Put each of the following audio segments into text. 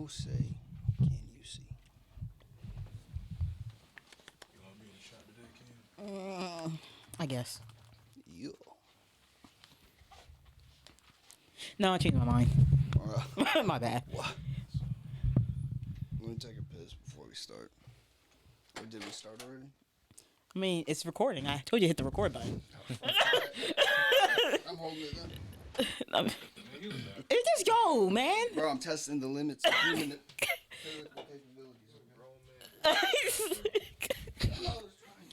say, can you see? You want me in the shot today, Cam? I guess. Yo. No, I changed my mind. My bad. What? Let me take a piss before we start. Or did we start already? I mean, it's recording. I told you to hit the record button. I'm holding it down. Just go, man. Bro, I'm testing the limits of human physical capabilities.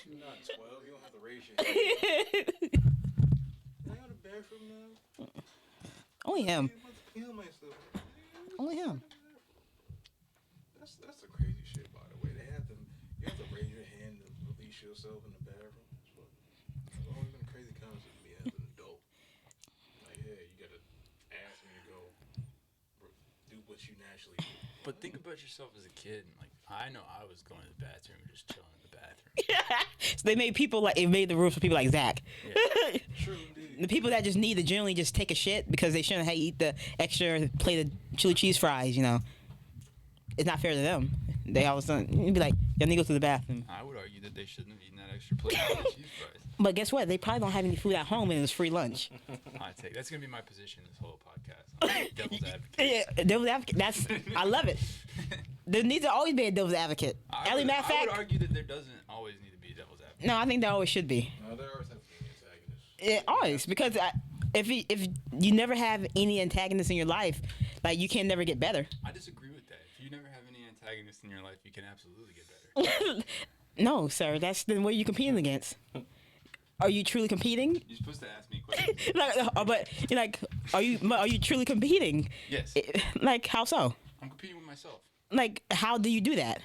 You're not 12. You don't have to raise your hand. Can I go to the bathroom now? Only him. Kill myself. Only him. That's the crazy shit, by the way. They have them. You have to raise your hand to release yourself in the bathroom. It's always been a crazy concept to me as an adult. Like, hey, you gotta ask me to go do what you naturally do. But think about yourself as a kid. Like, I know I was going to the bathroom and just chilling in the bathroom. So they made people like it made the rules for people like Zach. Yeah. True, indeed. The people that just need to generally just take a shit because they shouldn't have eat the extra plate of chili cheese fries. You know, it's not fair to them. They all of a sudden you'd be like, "Y'all need to go to the bathroom." I would argue that they shouldn't have eaten that extra plate of cheese fries. But guess what? They probably don't have any food at home and it's free lunch. That's gonna be my position this whole podcast. I'm devil's advocate. Yeah, devil's advocate. I love it. There needs to always be a devil's advocate. I Matter of would fact, argue that there doesn't always need to be a devil's advocate. no, I think there always should be. No, there always have to be an antagonist. Yeah, always, because if you never have any antagonists in your life, like you can never get better. I disagree with that. If you never have any antagonists in your life, you can absolutely get better. No, sir, that's then what are you competing against? Are you truly competing? You're supposed to ask me questions. But you're like, are you truly competing? Yes. Like how so? I'm competing with myself. Like how do you do that?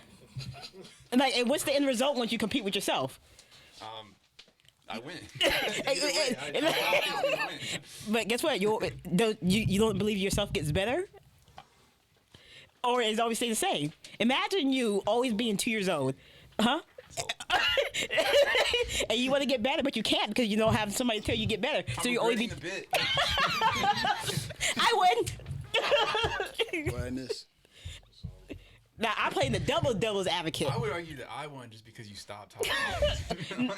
Like, and what's the end result once you compete with yourself? I win. But guess what? You don't believe yourself gets better, or is it always stay the same? Imagine you always being 2 years old, huh? And you want to get better, but you can't because you don't have somebody tell you get better. So you always be. The bit. I win. What I miss? Now I play the devil's advocate. I would argue that I won just because you stopped talking.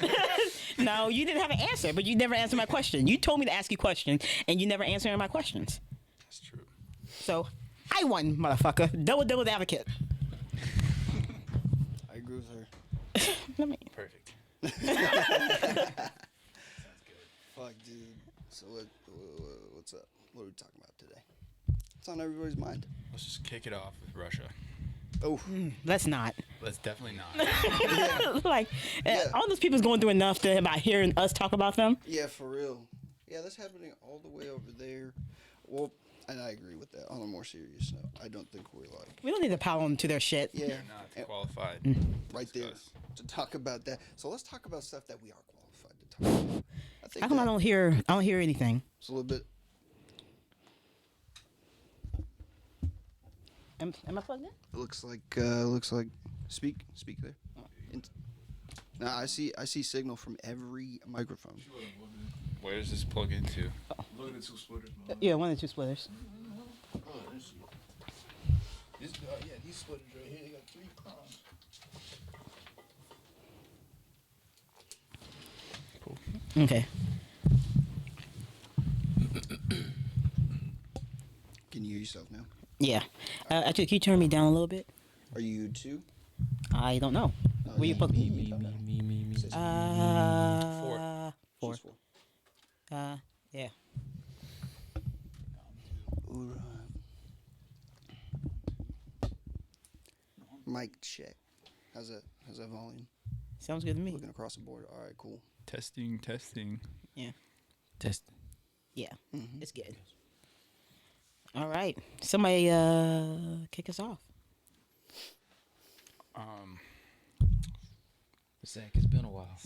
No, you didn't have an answer, but you never answered my question. You told me to ask you questions, and you never answered my questions. That's true. So I won, motherfucker. Devil's advocate. I agree with her. Let me. Perfect. Fuck, dude. So what's up? What are we talking about today? What's on everybody's mind? Let's just kick it off with Russia. Oh, Let's not. Let's definitely not. Like, Yeah. all those people's going through enough to about hearing us talk about them. yeah, for real. Yeah, that's happening all the way over there. Well, and I agree with that. On a more serious note, I don't think we're like We don't need to pile them to their shit. yeah, Not qualified. right to there discuss. to talk about that. So let's talk about stuff that we are qualified to talk about. I think How come I that don't hear anything? it's a little bit. Am I plugged in? It looks like speak there. Now I see signal from every microphone. Where does this plug into? Look at the two splitters, man. Yeah, one of the two splitters. These splitters right here, they got 3 prongs. Okay. Can you hear yourself now? Yeah. Actually, can you turn me down a little bit? Are you 2? I don't know. Where you plugged? Me. Four. She's 4. Yeah. Alright. Mic check. How's that volume? Sounds good to me. Looking across the board. All right, cool. Testing. Yeah. Test. Yeah. Mhm. It's good. All right. Somebody kick us off. Zach, it's been a while.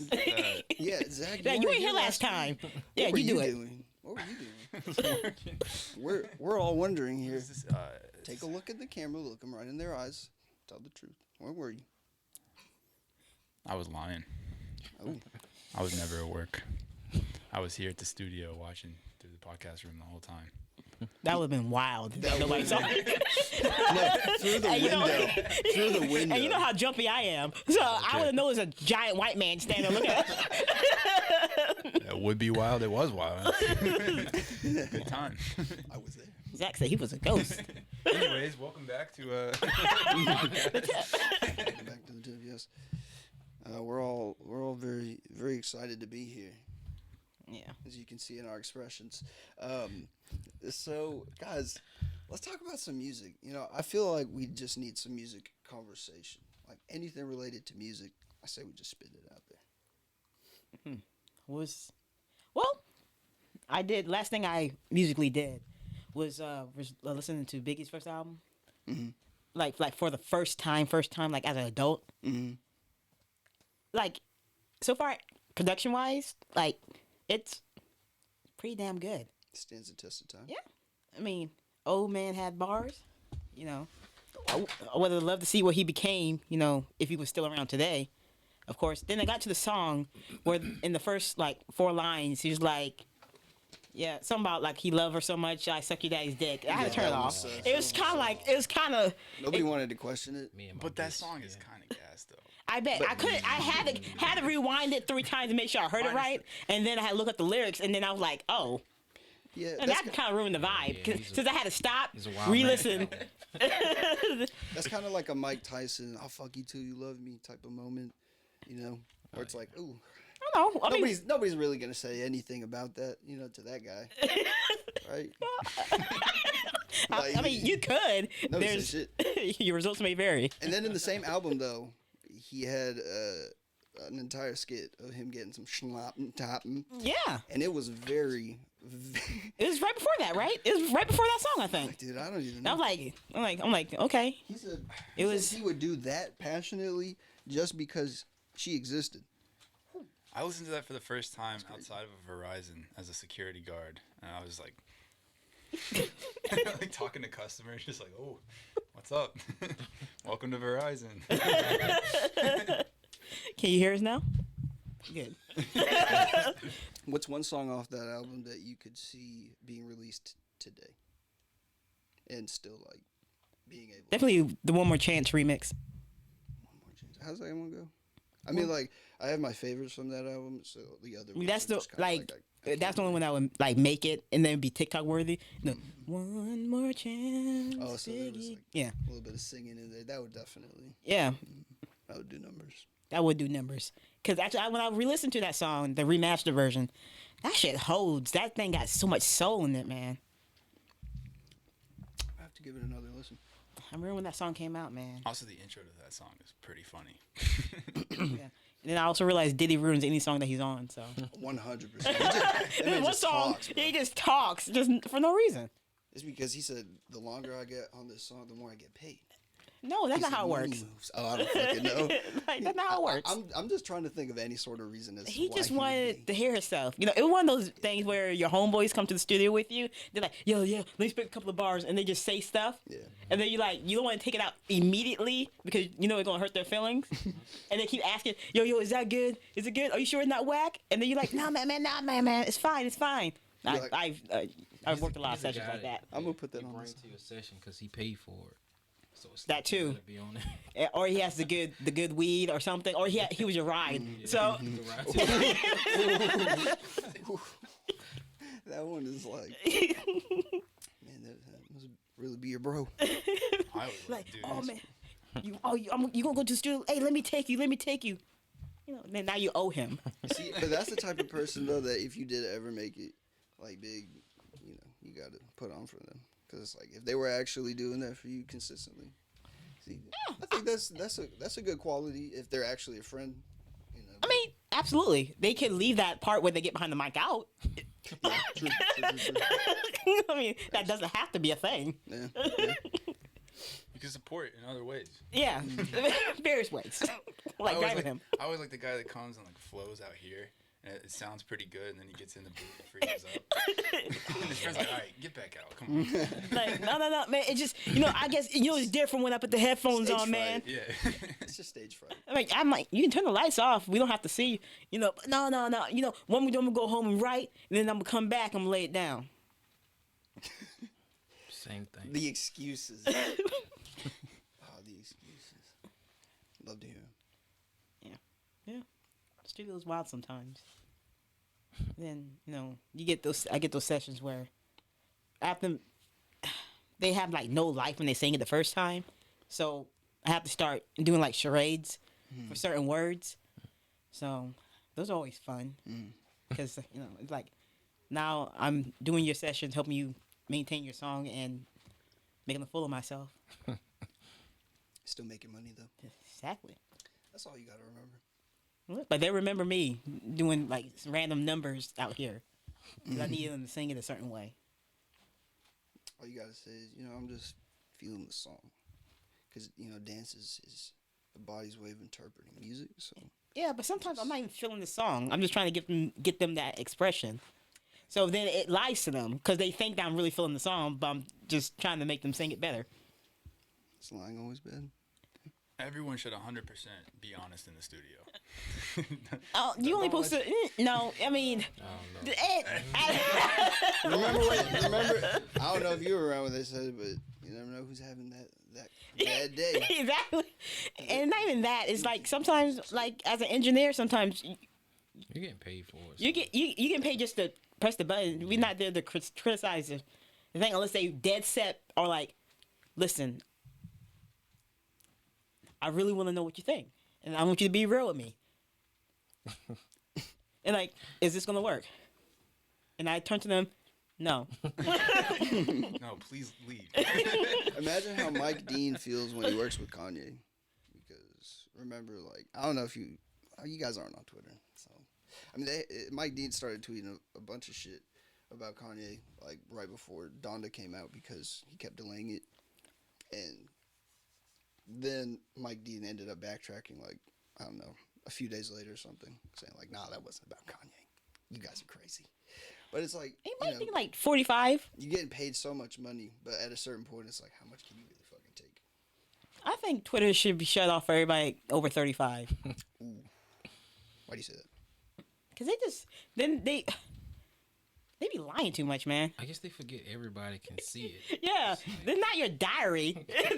Yeah, Zach. Yeah, you weren't ain't here last time. Yeah, What were you do it. doing? What were you doing? we're all wondering here. This is, Take a look at the camera. Look them right in their eyes. Tell the truth. Where were you? I was lying. Oh, I was never at work. I was here at the studio watching through the podcast room the whole time. That would have been wild. Nobody saw it. No, through the And you know- window. Through the window. And you know how jumpy I am, so I would have known it was a giant white man standing there looking at us. That would be wild. It was wild. Good time. I was there. Zach said he was a ghost. Anyways, welcome back to Back to the tip, yes. We're all very very excited to be here, Yeah. as you can see in our expressions. So guys, let's talk about some music. You know, I feel like we just need some music conversation. Like anything related to music, I say we just spit it out there. Well, I did. Last thing I musically did was listening to Biggie's first album. Mhm. Like for the first time, like as an adult. Mm-hmm. Like, so far, production wise, like it's pretty damn good. Stands the test of time. Yeah. I mean, old man had bars. You know, I would have loved to see what he became. You know, if he was still around today. Of course. Then I got to the song where in the first like 4 lines, he was like, yeah, something about like he loved her so much, I suck your daddy's dick. I had to turn it that off. was, It was kind of like, it was kind of. Nobody wanted to question it. Me and my But that bitch, song is yeah. kind of gas though. I bet I couldn't. I had to rewind it 3 times to make sure I heard it right, and then I had to look up the lyrics, and then I was like, oh, Yeah, and that kind of ruined the vibe Yeah, he's a- since I had to stop, he's a wild re-listen. that's kind of like a Mike Tyson, "I'll fuck you till you love me" type of moment, you know, where it's like, ooh, I don't know. I mean, nobody's really gonna say anything about that, you know, to that guy, right? I mean, you could. Nobody says There's your results may vary. And then in the same album, though, he had an entire skit of him getting some schloppen toppen, Yeah, and it was very, it was right before that, right? It was right before that song, I think. dude, I don't even I know. was like, I'm like, okay. He said It was- he would do that passionately just because she existed. I listened to that for the first time outside of a Verizon as a security guard, and I was like, like talking to customers, just like, oh, what's up? Welcome to Verizon. Can you hear us now? Good. What's one song off that album that you could see being released today, and still like being able? Definitely the One More Chance remix. How's that one go? I mean, like, I have my favorites from that album, so the other. I mean, ones that's are the just kinda like. I That's the only one that would like make it and then be TikTok worthy. No, one more chance. Oh, so there was Biggie. like Yeah, a little bit of singing in there. That would definitely. yeah, That would do numbers. that would do numbers. Cause actually, when I re-listened to that song, the remastered version, that shit holds. That thing got so much soul in it, man. I have to give it another listen. I remember when that song came out, man. Also, the intro to that song is pretty funny. Yeah. And then I also realized Diddy ruins any song that he's on. So 100%. one song, he just talks just for no reason. It's because he said the longer I get on this song, the more I get paid. No, that's He not said how it money works. moves. Oh, I don't fucking know. Like, that's not how it works. I'm just trying to think of any sort of reason as to He why just would wanted be. to hear himself. You know, it was one of those things where your homeboys come to the studio with you. They're like, yo, yeah, let me spit a couple of bars. And they just say stuff. Yeah. And then you don't want to take it out immediately because you know it's going to hurt their feelings. And they keep asking, yo, is that good? Is it good? Are you sure it's not whack? And then you're like, nah, man. It's fine. It's fine. You're like- I've worked a lot of He's a sessions guy like that. I'm gonna put that He on. brings This. to your session because he paid for it. So it's That like you too. gotta Be on it. Or he has the good weed or something. Or he was your ride. So That one is like, man, that must really be your bro. I was like, dude, oh man, you gonna go to the studio? Hey, let me take you. You know, then now you owe him. See, but that's the type of person though that if you did ever make it like big, you know, you got to put on for them because it's like if they were actually doing that for you consistently. See, I think that's a good quality if they're actually a friend. You know. I mean, absolutely. They could leave that part where they get behind the mic out. Yeah, true. I mean, that doesn't have to be a thing. Yeah. you can support in other ways. Yeah, various ways. Like I always driving him. I always like the guy that comes and like flows out here. And it sounds pretty good, and then he gets in the booth and freezes up. And his friend's like, all right, get back out. Come on. Like, no, man. It just, I guess, it's different when I put the headphones Stage on, man. fright. Yeah. It's just stage fright. I'm like, you can turn the lights off. We don't have to see. No. When we're going to go home and write, and then I'm going to come back, I'm going to lay it down. Same thing. The excuses. The excuses. Love to hear them. Yeah. Studio's wild sometimes. Then, I get those sessions where after they have like no life when they sing it the first time. So I have to start doing like charades for certain words. So those are always fun. Because, it's like now I'm doing your sessions, helping you maintain your song and making a fool of myself. Still making money though. Exactly. That's all you gotta remember. But they remember me doing like some random numbers out here. 'Cause I need them to sing it a certain way. All you gotta say is, I'm just feeling the song. Because, dance is the body's way of interpreting music. So Yeah, but sometimes I'm not even feeling the song. I'm just trying to get them that expression. So then it lies to them because they think that I'm really feeling the song, but I'm just trying to make them sing it better. is lying always bad? Everyone should 100% be honest in the studio. Oh, you only supposed to? No, I mean, Remember, I don't know if you were around when they said it, but you never know who's having that bad day. Exactly. And not even that. It's like sometimes, like as an engineer, sometimes You're getting paid for it. you get paid just to press the button. We're not there to criticize the thing unless they dead set or like, listen, I really want to know what you think, and I want you to be real with me. And like, is this gonna work? And I turn to them, no. No, please leave. Imagine how Mike Dean feels when he works with Kanye. Because remember, like, I don't know if you guys aren't on Twitter, so I mean, Mike Dean started tweeting a bunch of shit about Kanye like right before Donda came out because he kept delaying it, and then Mike Dean ended up backtracking like, I don't know, a few days later or something, saying like, nah, that wasn't about Kanye. You guys are crazy. But it's like, He might be like 45. you're getting paid so much money, but at a certain point, it's like, how much can you really fucking take? I think Twitter should be shut off for everybody over 35. Ooh. Why do you say that? Cause they be lying too much, man. I guess they forget everybody can see it. Yeah, they're not your diary. That's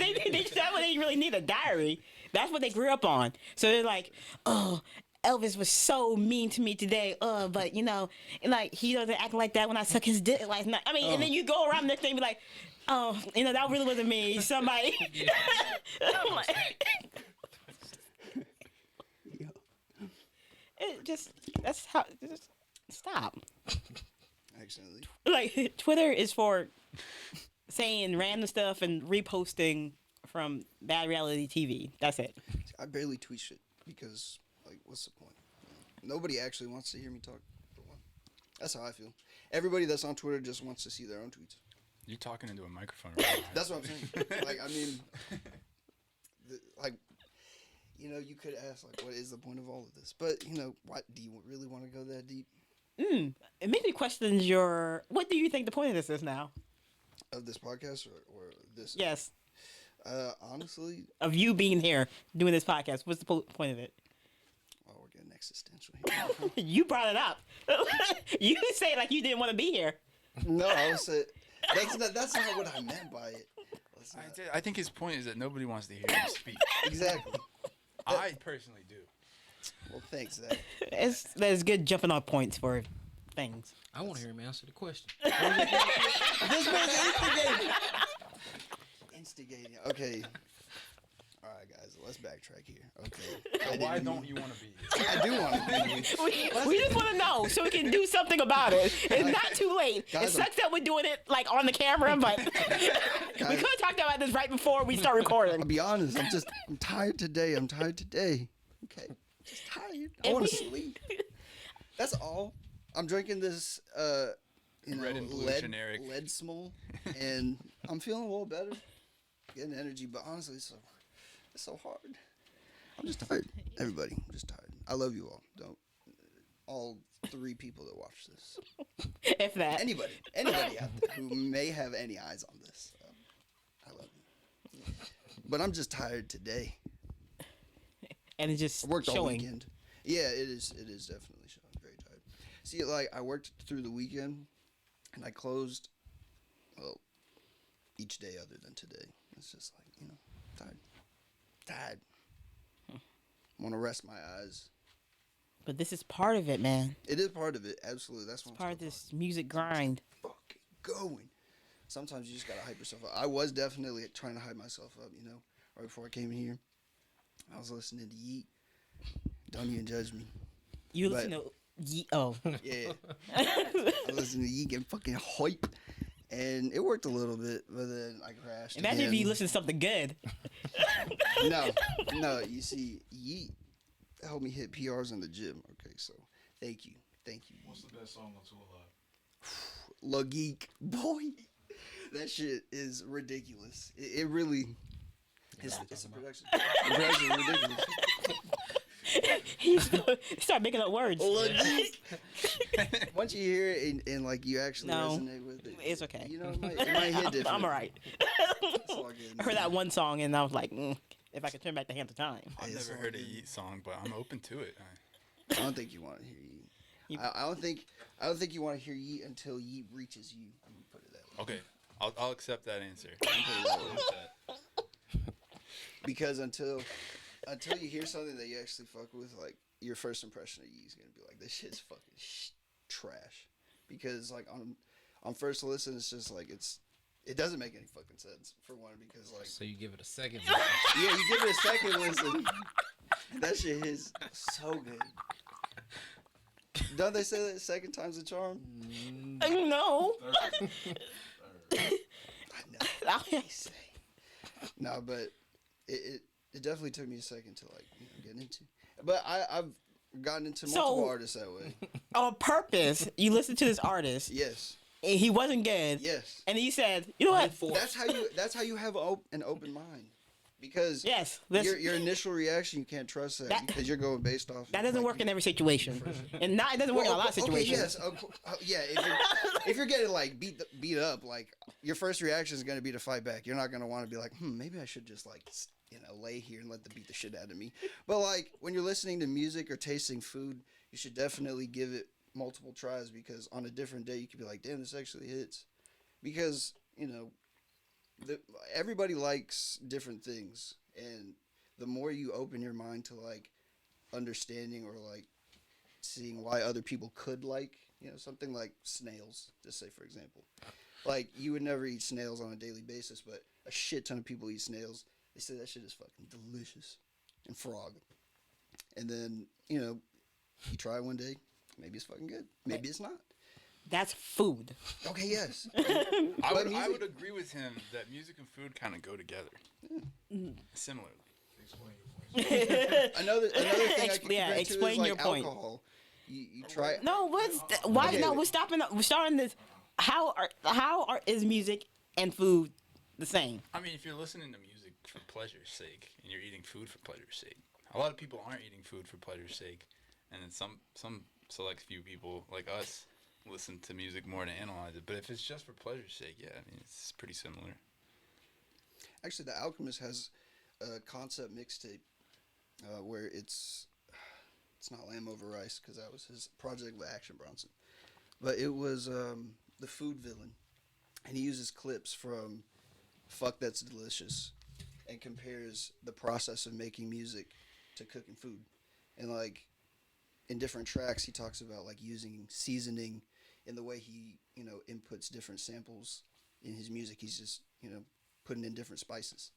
what they really need, a diary. That's what they grew up on. So they're like, oh, Elvis was so mean to me today. But and like he doesn't act like that when I suck his dick. Like, I mean, and then you go around the next day and be like, oh, that really wasn't me. Somebody. I'm like, that's how. Just stop. Accidentally. Like Twitter is for saying random stuff and reposting from bad reality TV. That's it. I barely tweet shit because, like, what's the point? Nobody actually wants to hear me talk. For one. That's how I feel. Everybody that's on Twitter just wants to see their own tweets. You're talking into a microphone right now. That's what I'm saying. Like, I mean, you could ask, like, what is the point of all of this? But, what, do you really want to go that deep? It makes me question what do you think the point of this is now? Of this podcast or this? Yes. Honestly. Of you being here doing this podcast. What's the point of it? Oh, we're getting existential here. You brought it up. You say it like you didn't want to be here. No, I was saying, that's not what I meant by it. I think his point is that nobody wants to hear him speak. Exactly. I personally do. Well, thanks, Zach. There's good jumping off points for things. I want to hear him answer the question. This man's instigating. Instigating. Okay. All right, guys. Let's backtrack here. Okay. Why don't you want to be here? I do want to be here. We just want to know so we can do something about it. It's not too late. Guys, it sucks that we're doing it like on the camera, but we could have talked about this right before we start recording. I'll be honest. I'm tired today. Okay. Just tired. I want to sleep. That's all. I'm drinking this, Red and blue generic. lead small, and I'm feeling a little better, getting energy. But honestly, it's so hard. I'm just tired. Everybody, I'm just tired. I love you all. All 3 people that watch this. If that. Anybody out there who may have any eyes on this, I love you. But I'm just tired today. And it's just I worked all showing. weekend. Yeah, it is definitely showing. Very tired. See, like, I worked through the weekend, and I closed, well, each day other than today. It's just like, tired. Want to rest my eyes. But this is part of it, man. It is part of it, absolutely. That's what I'm Part of talking this music grind. about. Fucking going. Sometimes you just gotta hype yourself up. I was definitely trying to hype myself up, right before I came in here. I was listening to Yeet. Don't even judge me. You listen to oh. Yeah. I listened to Yeet getting fucking hype. And it worked a little bit, but then I crashed. Imagine if you listen to something good. No. You see, Yeet helped me hit PRs in the gym. Okay, so thank you. What's the best song on Tour Live? La Geek. Boy, that shit is ridiculous. It really... It's a production. The production is ridiculous. He started making up words. Once you hear it and like you actually resonate with it, it's okay. It might hit different. I'm alright. It's all good. I heard that one song and I was like, if I could turn back the hands of time. I've never heard a Yeet song, but I'm open to it. I don't think you want to hear Yeet. I don't think you want to hear Yeet until Yeet reaches you. I'm gonna put it that way. Okay, I'll accept that answer. Because until you hear something that you actually fuck with, like your first impression of Yeet is gonna be like, this shit's fucking trash. Because like on first listen, it's just like it doesn't make any fucking sense for one. Because like, So you give it a second. yeah, you give it a second listen, and that shit is so good. Don't they say that second time's a charm? No. I know. They say. No, but it definitely took me a second to like get into. But I've gotten into multiple artists that way. On purpose, you listen to this artist. Yes. And he wasn't good. Yes. And you said, you know what? That's how you have an open mind. Because yes, your initial reaction, you can't trust that because you're going based off. That doesn't work in every situation, and it doesn't work in a lot of situations. Okay, yes, if you're getting like beat up, like your first reaction is going to be to fight back. You're not going to want to be like, maybe I should just like lay here and let them beat the shit out of me. But like when you're listening to music or tasting food, you should definitely give it multiple tries because on a different day you could be like, damn, this actually hits, because everybody likes different things, and the more you open your mind to like understanding or like seeing why other people could like something like snails, just say for example, like you would never eat snails on a daily basis, but a shit ton of people eat snails. They say that shit is fucking delicious, and frog, and then you try it one day, maybe it's fucking good, maybe it's not. That's food. Okay, yes. I would agree with him that music and food kind of go together. Yeah. Similarly. Explain your point. Another thing I can compare to explain is like your point. alcohol. You try. No, why? Okay. No, we're stopping. We're starting this. How is music and food the same? I mean, if you're listening to music for pleasure's sake and you're eating food for pleasure's sake, a lot of people aren't eating food for pleasure's sake, and then some select few people like us listen to music more to analyze it. But if it's just for pleasure's sake, yeah, I mean, it's pretty similar. Actually, The Alchemist has a concept mixtape where it's not Lamb Over Rice because that was his project with Action Bronson, but it was the food villain, and he uses clips from Fuck That's Delicious and compares the process of making music to cooking food, and like in different tracks he talks about like using seasoning in the way he inputs different samples in his music. He's just putting in different spices.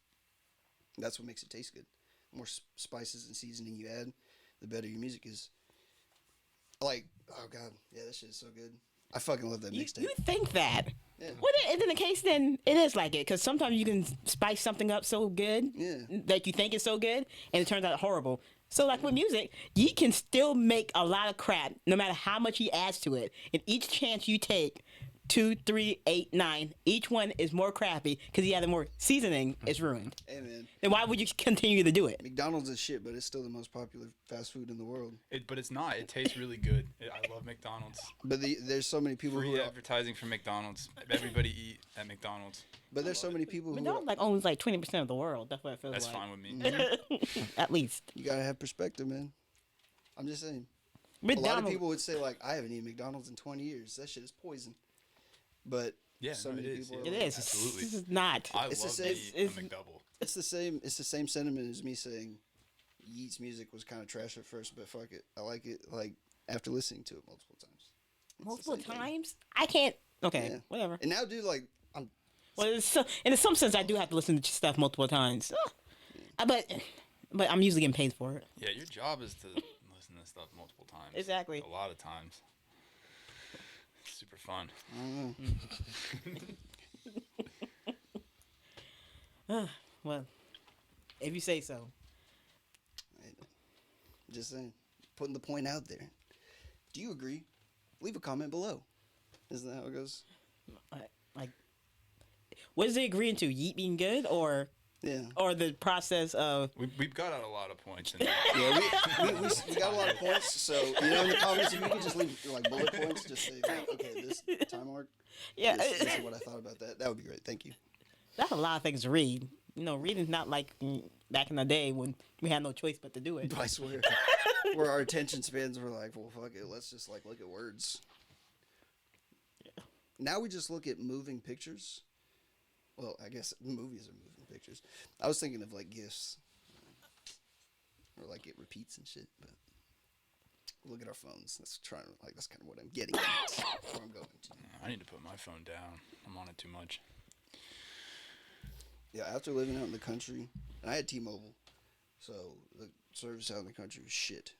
That's what makes it taste good. The more spices and seasoning you add, the better your music is. Like, oh god, yeah, that shit is so good. I fucking love that mixtape. You think that? Yeah. Well, then, in the case, then it is like it, because sometimes you can spice something up so good that you think it's so good, and it turns out horrible. So, like with music, you can still make a lot of crap, no matter how much he adds to it. And each chance you take, 2, 3, 8, 9, each one is more crappy because he added more seasoning. It's ruined. Hey man, Then why would you continue to do it? McDonald's is shit, but it's still the most popular fast food in the world. But it's not. It tastes really good. I love McDonald's. But there's so many people Free who advertising for McDonald's. Everybody eat at McDonald's. But there's so many people who McDonald's owns 20% of the world. That's what it feels That's like. fine with me. At least. you gotta have perspective, man. I'm just saying. A lot of McDonald's. people would say like, I haven't eaten McDonald's in 20 years. That shit is poison. But Yeah, so no, many it is. people Yeah. are It like, is. Absolutely. It's not. I It's the love same- me a it's- McDouble. It's the same. It's the same sentiment as me saying, Yeats music was kind of trash at first, but fuck it, I like it. Like after listening to it multiple times. It's the Multiple same thing. times? I can't. Okay, Yeah. whatever. And now, dude, like I'm. Well, in some sense, I do have to listen to stuff multiple times. But I'm usually getting paid for it. Yeah, your job is to listen to stuff multiple times. Exactly. A lot of times. It's super fun. I don't know. Well, if you say so. Just saying, putting the point out there. Do you agree? Leave a comment below. Isn't that how it goes? Like, what is it agreeing to? Yeet being good, or Yeah. the process of? We've got out a lot of points. In Yeah, we got a lot of points, so in the comments, if you could just leave like bullet points, just say like, okay, this time mark. Yeah, This is what I thought about that. That would be great. Thank you. that's a lot of things to read. Reading's not like back in the day when we had no choice but to do it. I swear. Where our attention spans were like, well, fuck it, let's just like look at words. Yeah. Now we just look at moving pictures. Well, I guess movies are moving pictures. I was thinking of like GIFs, or like it repeats and shit. But look at our phones. That's kind of what I'm getting at. That's where I'm going to. I need to put my phone down. I'm on it too much. Yeah, after living out in the country, and I had T-Mobile, so the service out in the country was shit.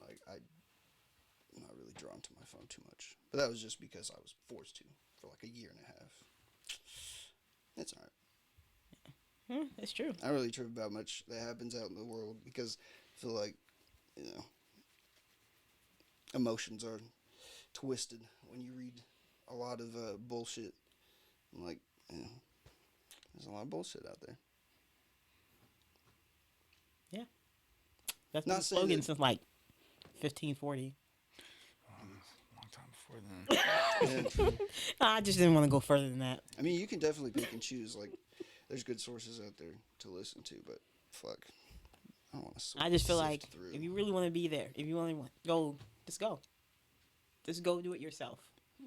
Like, I'm not really drawn to my phone too much. But that was just because I was forced to for like a year and a half. It's alright. It's true. I don't really trip about much that happens out in the world because I feel like, emotions are twisted when you read a lot of bullshit. And like, there's a lot of bullshit out there. That's Not been the saying slogan that- since like 1540. A long time before then. Yeah, true. I just didn't want to go further than that. I mean, you can definitely pick and choose. Like, there's good sources out there to listen to, but fuck, I don't want to. I just feel like if you really want to be there, if you really want go, just go. Just go do it yourself.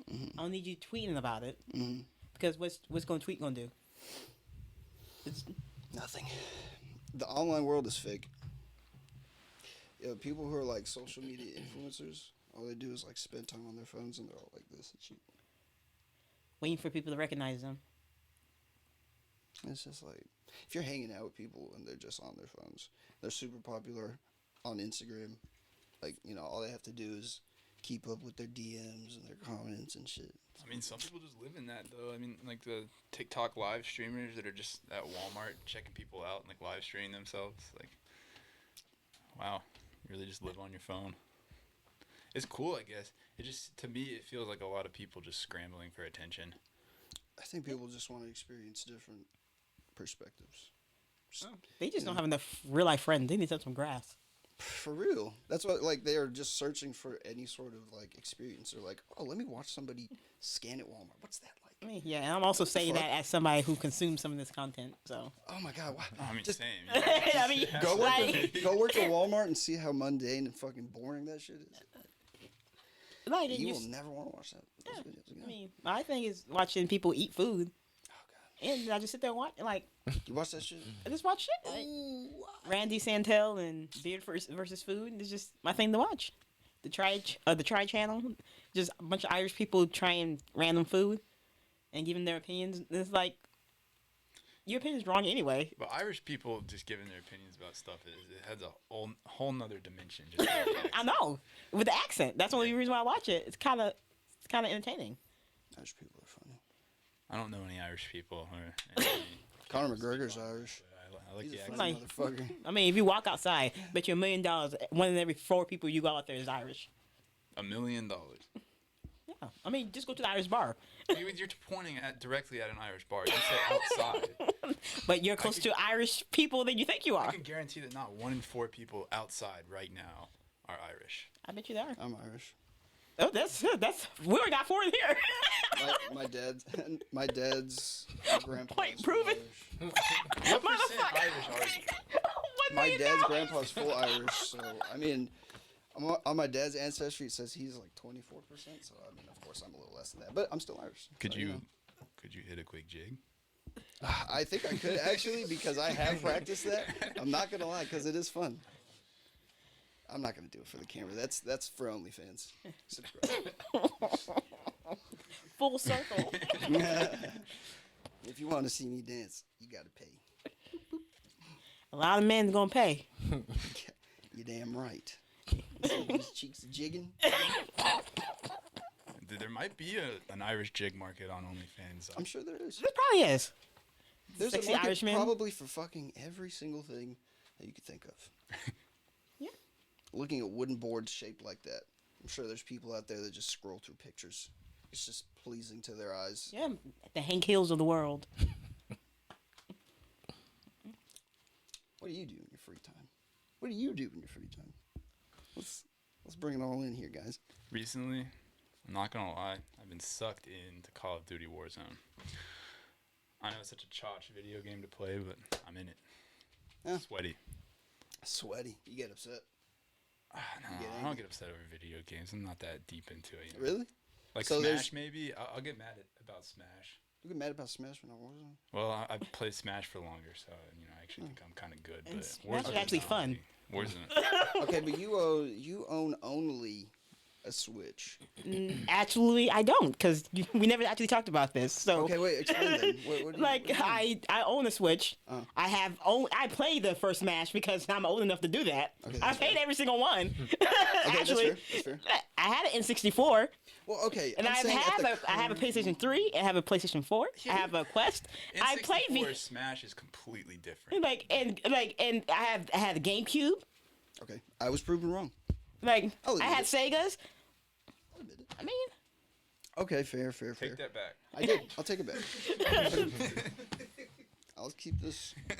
Mm-hmm. I don't need you tweeting about it Mm-hmm. because what's going to tweet going to do? It's, Nothing. The online world is fake. Yeah, people who are like social media influencers, all they do is like spend time on their phones and they're all like this and shit. waiting for people to recognize them. It's just like, if you're hanging out with people and they're just on their phones, they're super popular on Instagram. Like, all they have to do is keep up with their DMs and their comments and shit. I mean, some people just live in that, though. I mean, like the TikTok live streamers that are just at Walmart checking people out and, like, live streaming themselves. Like, wow, you really just live on your phone. It's cool, I guess. It just, to me, it feels like a lot of people just scrambling for attention. I think people just want to experience different perspectives. They just don't have enough real life friends. They need to have some grass. For real. That's what, like, they are just searching for any sort of, like, experience. They're like, oh, let me watch somebody scan at Walmart. What's that like? I mean, yeah, and I'm also saying fuck? that as somebody who consumes some of this content. So, Oh, my God. Wow. I mean, Just same. I mean, Go work, like, go work at Walmart and see how mundane and fucking boring that shit is. like You you will never want to watch that. Those videos again. I mean, my thing is watching people eat food, Oh, and I just sit there and watch, like, God. You watch that shit? I just watch shit. Like, Randy Santel and Beard versus Food is just my thing to watch. The Try channel, just a bunch of Irish people trying random food and giving their opinions. It's like, your opinion's wrong anyway. But Irish people just giving their opinions about stuff, it has a whole nother dimension. Just like the I accent. know, with the accent. That's the only reason why I watch it. It's kind of entertaining. Irish people are funny. I don't know any Irish people. Or any, Conor McGregor's Irish. but I like He's the a accent. funny Like- motherfucker. I mean, if you walk outside, bet you $1 million, one in every 4 people you go out there is Irish. $1 million. Yeah, I mean, just go to the Irish bar. You're pointing directly at an Irish bar. You said outside. But you're closer to Irish people than you think you I are. can guarantee that not 1 in 4 people outside right now are Irish. I bet you they are. I'm Irish. Oh, that's we already got 4 in here. My dad's grandpa. Point is proven. Irish. What percent Motherfucker. Irish are you? $1 My million. dad's grandpa's full Irish, so I mean, On my dad's ancestry, it says he's like 24%. So I mean, of course, I'm a little less than that, but I'm still Irish. Could so, you know. could you hit a quick jig? I think I could actually because I have practiced that. I'm not gonna lie because it is fun. I'm not gonna do it for the camera. That's for OnlyFans. Subscribe. Full circle. If you want to see me dance, you gotta pay. A lot of men's gonna pay. You're damn right. See these cheeks jigging. There might be an Irish jig market on OnlyFans. I'm sure there is. There probably is. There's Sexy a market Irishman. probably for fucking every single thing that you could think of. Yeah. Looking at wooden boards shaped like that. I'm sure there's people out there that just scroll through pictures. It's just pleasing to their eyes. Yeah, the Hank Hills of the world. What do you do in your free time? What do you do in your free time? Let's bring it all in here, guys. Recently, I'm not gonna lie, I've been sucked into Call of Duty Warzone. I know it's such a chotch video game to play, but I'm in it. Yeah. Sweaty. Sweaty. You get upset. No, get I angry? don't get upset over video games. I'm not that deep into it. You know? Really? Like So there's- Smash, maybe. I'll get mad about Smash. You get mad about Smash when I Warzone? Well, I've played Smash for longer, so I actually think I'm kind of good. And But Smash is Warzone's actually not fun. me. Warzone. Okay, but you own only a Switch. Actually, I don't, because we never actually talked about this. So, Okay, wait, explain then. What do you- like, what do you mean? I own a Switch. Oh. I play the first Smash because I'm old enough to do that. Okay, I that's played fair. every single one. Okay, Actually, that's fair. I had it in 64, Well, okay, and I'm I saying at the I have a PlayStation 3, and I have a PlayStation 4. I have a Quest. I played N64 Smash is completely different. and I had a GameCube. Okay, I was proven wrong. Like I'll I admit had it. Segas. I'll admit it. I mean, Okay, fair. Take that back. I did. I'll take it back. I'll keep this. I'll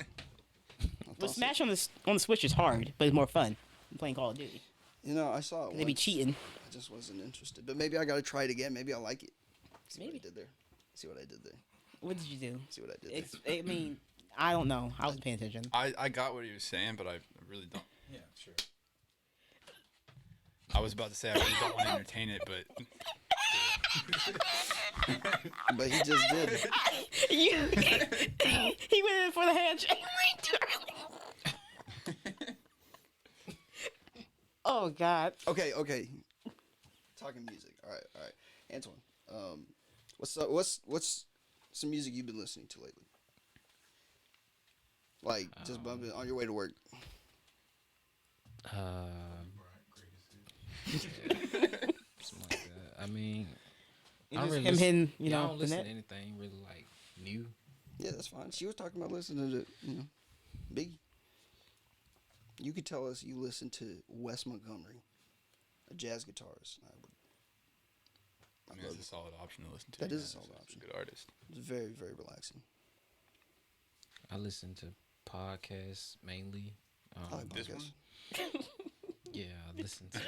but toss it. Smash on the Switch is hard, but it's more fun than playing Call of Duty. You know, I saw it. They be once. cheating. I just wasn't interested. But maybe I got to try it again. Maybe I'll like it. See what I Maybe. did there. See what I did there. What did you do? See what I did I mean, I don't know. I wasn't paying attention. I got what he was saying, but I really don't. Yeah, sure. I was about to say I really don't want to entertain it, but there. But he just did. He went in for the handshake. Oh God. Okay. Talking music. All right. Antwon, what's some music you've been listening to lately? Like just bumping on your way to work. Something like that. I mean, It I was don't really him listen, hitting, I don't the listen net. to anything really like new. Yeah, that's fine. She was talking about listening to Biggie. You could tell us you listen to Wes Montgomery, a jazz guitarist. I mean, it's a solid option to listen to. That is a He's solid option. a good artist. It's very, very relaxing. I listen to podcasts mainly. I like This podcasts. Yeah, I listen to.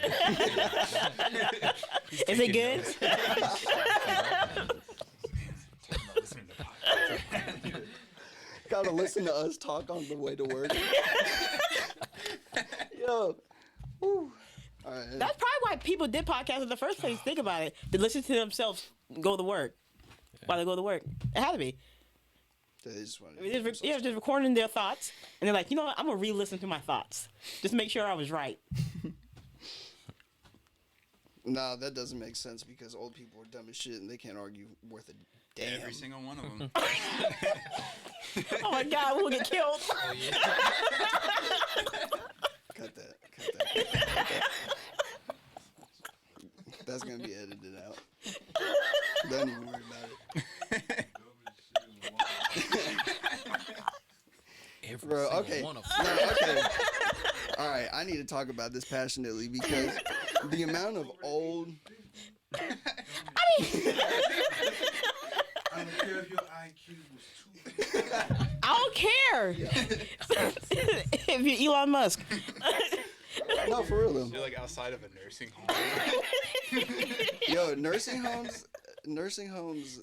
Is it good? Gotta listen to us talk on the way to work. Yo. Woo. All right. That's probably why people did podcasts in the first place. Think about it. They listen to themselves go to work while they go to work. It had to be. They just wanted to They're hear just, themselves just recording their thoughts, and they're like, you know what? I'm gonna re-listen to my thoughts, just to make sure I was right. Nah, that doesn't make sense because old people are dumb as shit and they can't argue worth a damn. Every single one of them. Oh my God, we'll get killed. Cut that. That's gonna be edited out. Don't even worry about it. Every Bro, single okay. one of No, them. okay. All right, I need to talk about this passionately because the amount of old. I don't care if your IQ was too. I don't care. If you're Elon Musk. No, for real though. You're like outside of a nursing home. Yo, nursing homes.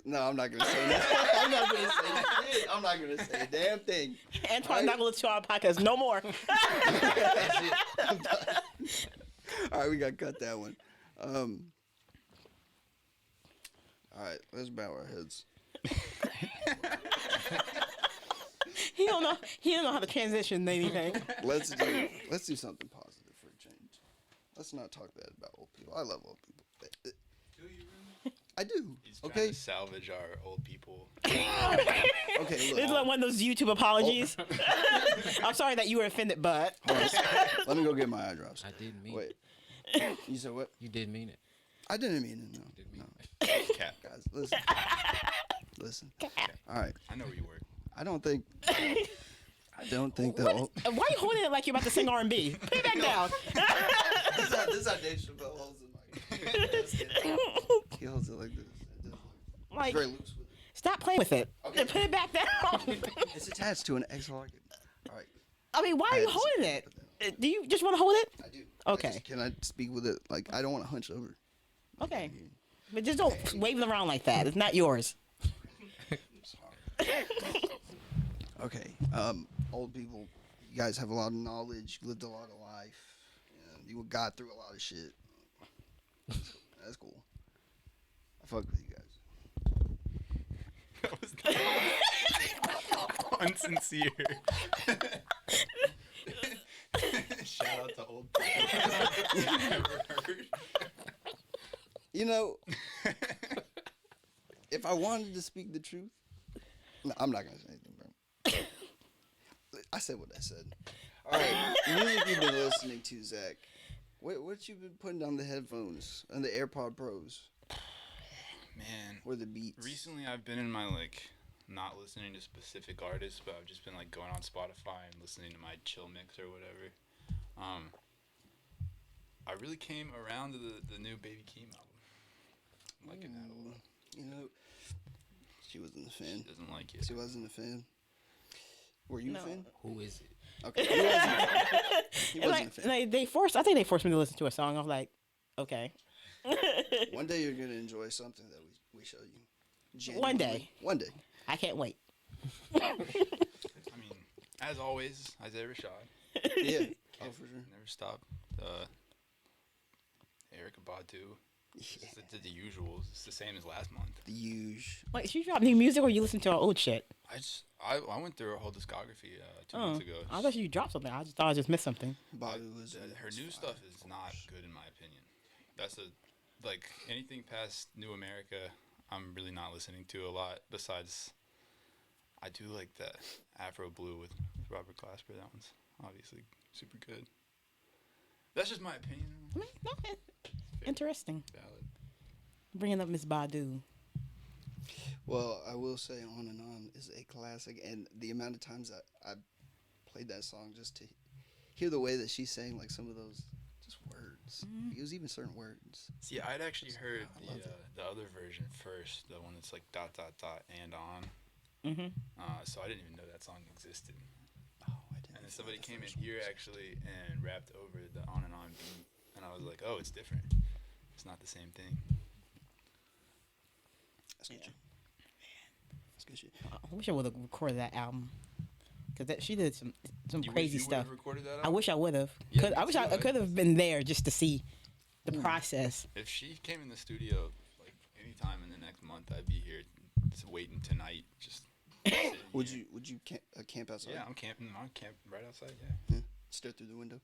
No, I'm not gonna say that. I'm not gonna say shit. I'm not gonna say a damn thing. Antwon's not gonna listen to our podcast no more. All All right, we got to cut that one. All right, let's bow our heads. He don't know. He don't know how to transition anything. Let's do something positive for a change. Let's not talk bad about old people. I love old people. Do you really? I do. He's trying Okay. to salvage our old people. Okay. Look. It's like one of those YouTube apologies. I'm sorry that you were offended, but Hold on a second. Let me go get my eye drops. I didn't mean Wait. it. You said what? You didn't mean it. I didn't mean it. No. Didn't mean No. Cat. Guys, listen. Listen. All right. I know where you work. I don't think that. why are you holding it like you're about to sing R&B? Put it back down. This is how Dave Chappelle holds it. He holds it like this. Like, Very loose with it. stop playing with it. Okay. Put it back down. It's attached to an XLR. All right. I mean, why are you holding it? Do you just want to hold it? I do. Okay. Can I speak with it? Like, I don't want to hunch over. Okay. But just don't wave it around like that. It's not yours. Okay. Old people, you guys have a lot of knowledge. You lived a lot of life. You got through a lot of shit. That's cool. I fuck with you guys. That was unsincere. Shout out to old people. Never heard. You know, if I wanted to speak the truth, no, I'm not gonna say anything, bro. I said what I said. All right, music you've been listening to, Zach. What you been putting on the headphones and the AirPod Pros? Man, Or the Beats? recently I've been in my not listening to specific artists, but I've just been going on Spotify and listening to my chill mix or whatever. I really came around to the new Baby Keem album. I'm liking that a lot. You know, she wasn't a fan. She doesn't like it. She wasn't a fan. Were you a fan? Who is it? Okay, he wasn't a fan. He And wasn't a fan. I think they forced me to listen to a song. I was like, okay. One day you're gonna enjoy something that we show you. One day. One day. I can't wait. I mean, as always, Isaiah Rashad. Yeah. Oh, for sure. Never stop. Erica Badu. It's just the usuals. It's the same as last month. The huge. Wait, she dropped new music or you listen to her old shit? I went through her whole discography 2 Oh, months ago. I thought you dropped something. I just thought I just missed something. Badu is. Her new stuff is not good in my opinion. That's anything past New America, I'm really not listening to a lot. Besides, I do like the Afro Blue with Robert Glasper. That one's obviously super good. That's just my opinion. I mean, okay. Interesting. Valid. Bringing up Miss Badu. Well, I will say On and On is a classic, and the amount of times I played that song just to hear the way that she's saying some of those just words. It was even certain words. See, I'd actually heard I love the other version first, the one that's dot dot dot and on. Mm-hmm. So I didn't even know that song existed. Oh, I didn't. And then somebody came in here actually and rapped over the on and on beat, and I was like, oh, it's different. It's not the same thing. That's good shit. That's good shit. I wish I would have recorded that album. Because she did some crazy You stuff. would've recorded that I album? wish I would have. Yeah, I me wish too. I could have been there just to see the process. If she came in the studio anytime in the next month, I'd be here just waiting tonight. Just sitting Would here. you camp outside? Yeah, I'm camping right outside. Yeah. Stare through the window.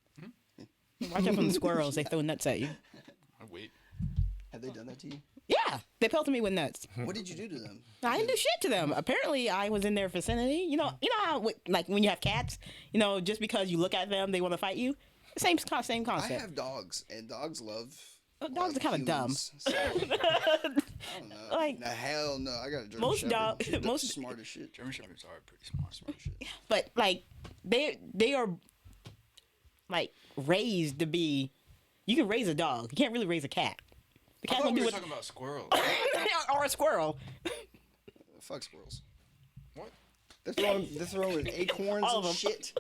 Watch out from the squirrels. They throw nuts at you. I'd wait. Have they done that to you? Yeah, they pelted me with nuts. What did you do to them? I didn't do shit to them. Apparently, I was in their vicinity. You know how when you have cats, just because you look at them, they want to fight you. Same I concept. have dogs, and dogs love. Dogs are kinda dumb. humans, so, I don't know. Like, nah, hell no. I got a German most Shepherd. dog- That's most- smart as shit. German Shepherds are pretty smart. Shit. But they are raised to be. You can raise a dog. You can't really raise a cat. The I cat thought gonna we do were what talking about squirrels. or a squirrel. Fuck squirrels. What? They're throwing acorns All of and them. shit.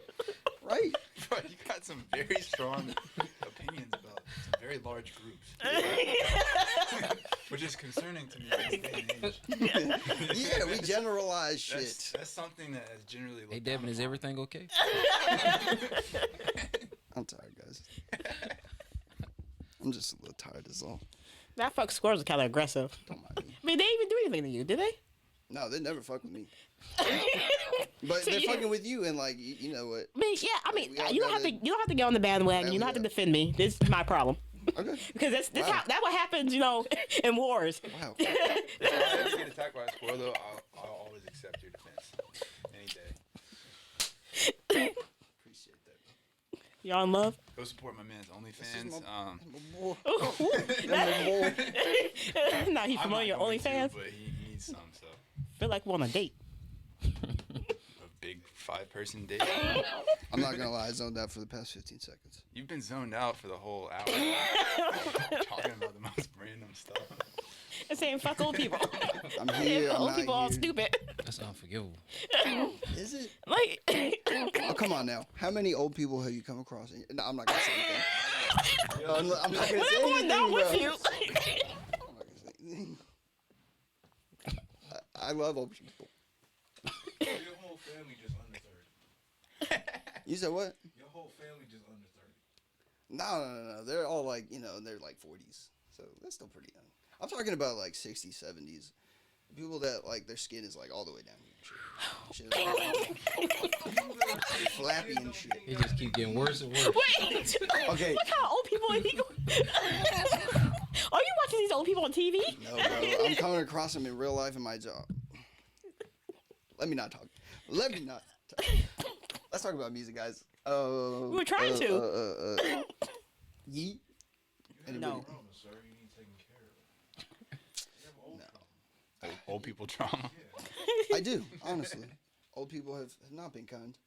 Right? Bro, you got some very strong opinions about some very large groups. Which is concerning to me in this day and age. Yeah, we generalize shit. That's something that is generally looked Hey, Devin, down is upon. everything okay? I'm tired, guys. I'm just a little tired. Is all. That fuck squirrels are kind of aggressive. Don't mind me. I mean, they didn't even do anything to you, did they? No, they never fuck with me. But So they're you- fucking with you, and like you know what? I mean, yeah. I mean, We all you don't have to. gotta You don't have to get on the bandwagon. You don't have to rally up. defend me. This is my problem. Okay. Because that's Wow. that what happens, you know, in wars. Wow. If I ever get attacked by a squirrel, though, I'll always accept your defense. Any day. Appreciate that. Y'all in love? Go support my man's This is OnlyFans. my boy. Nah, he familiar I'm not going to, OnlyFans. but he needs some, so. Feel like we're on a date. A big 5-person date. I'm not gonna lie, I zoned out for the past 15 seconds. You've been zoned out for the whole hour. Talking about the most random stuff. And saying fuck old people. I'm here. I'm Old not people all here. stupid. That's unforgivable. Is it? Like, Oh, come on now. How many old people have you come across? No, I'm not gonna say anything. I'm not gonna say what's going anything, down with bro. you? I'm not gonna say anything. I love old people. Your whole family just under 30. You said what? Your whole family just under 30. No. They're all like, they're like 40s. So that's still pretty young. I'm talking about like 60s, 70s. People that like their skin is like all the way down here. Shit. Flappy and shit. It just keep getting worse and worse. Wait. Okay. Look how old people are. Are you watching these old people on TV? No, bro. I'm coming across them in real life in my job. Let me not talk. Let's talk about music, guys. We were trying to. Yeet. No. Trauma, sir. You need taken care of. You have old No. Old people trauma. I do, honestly. Old people have not been kind.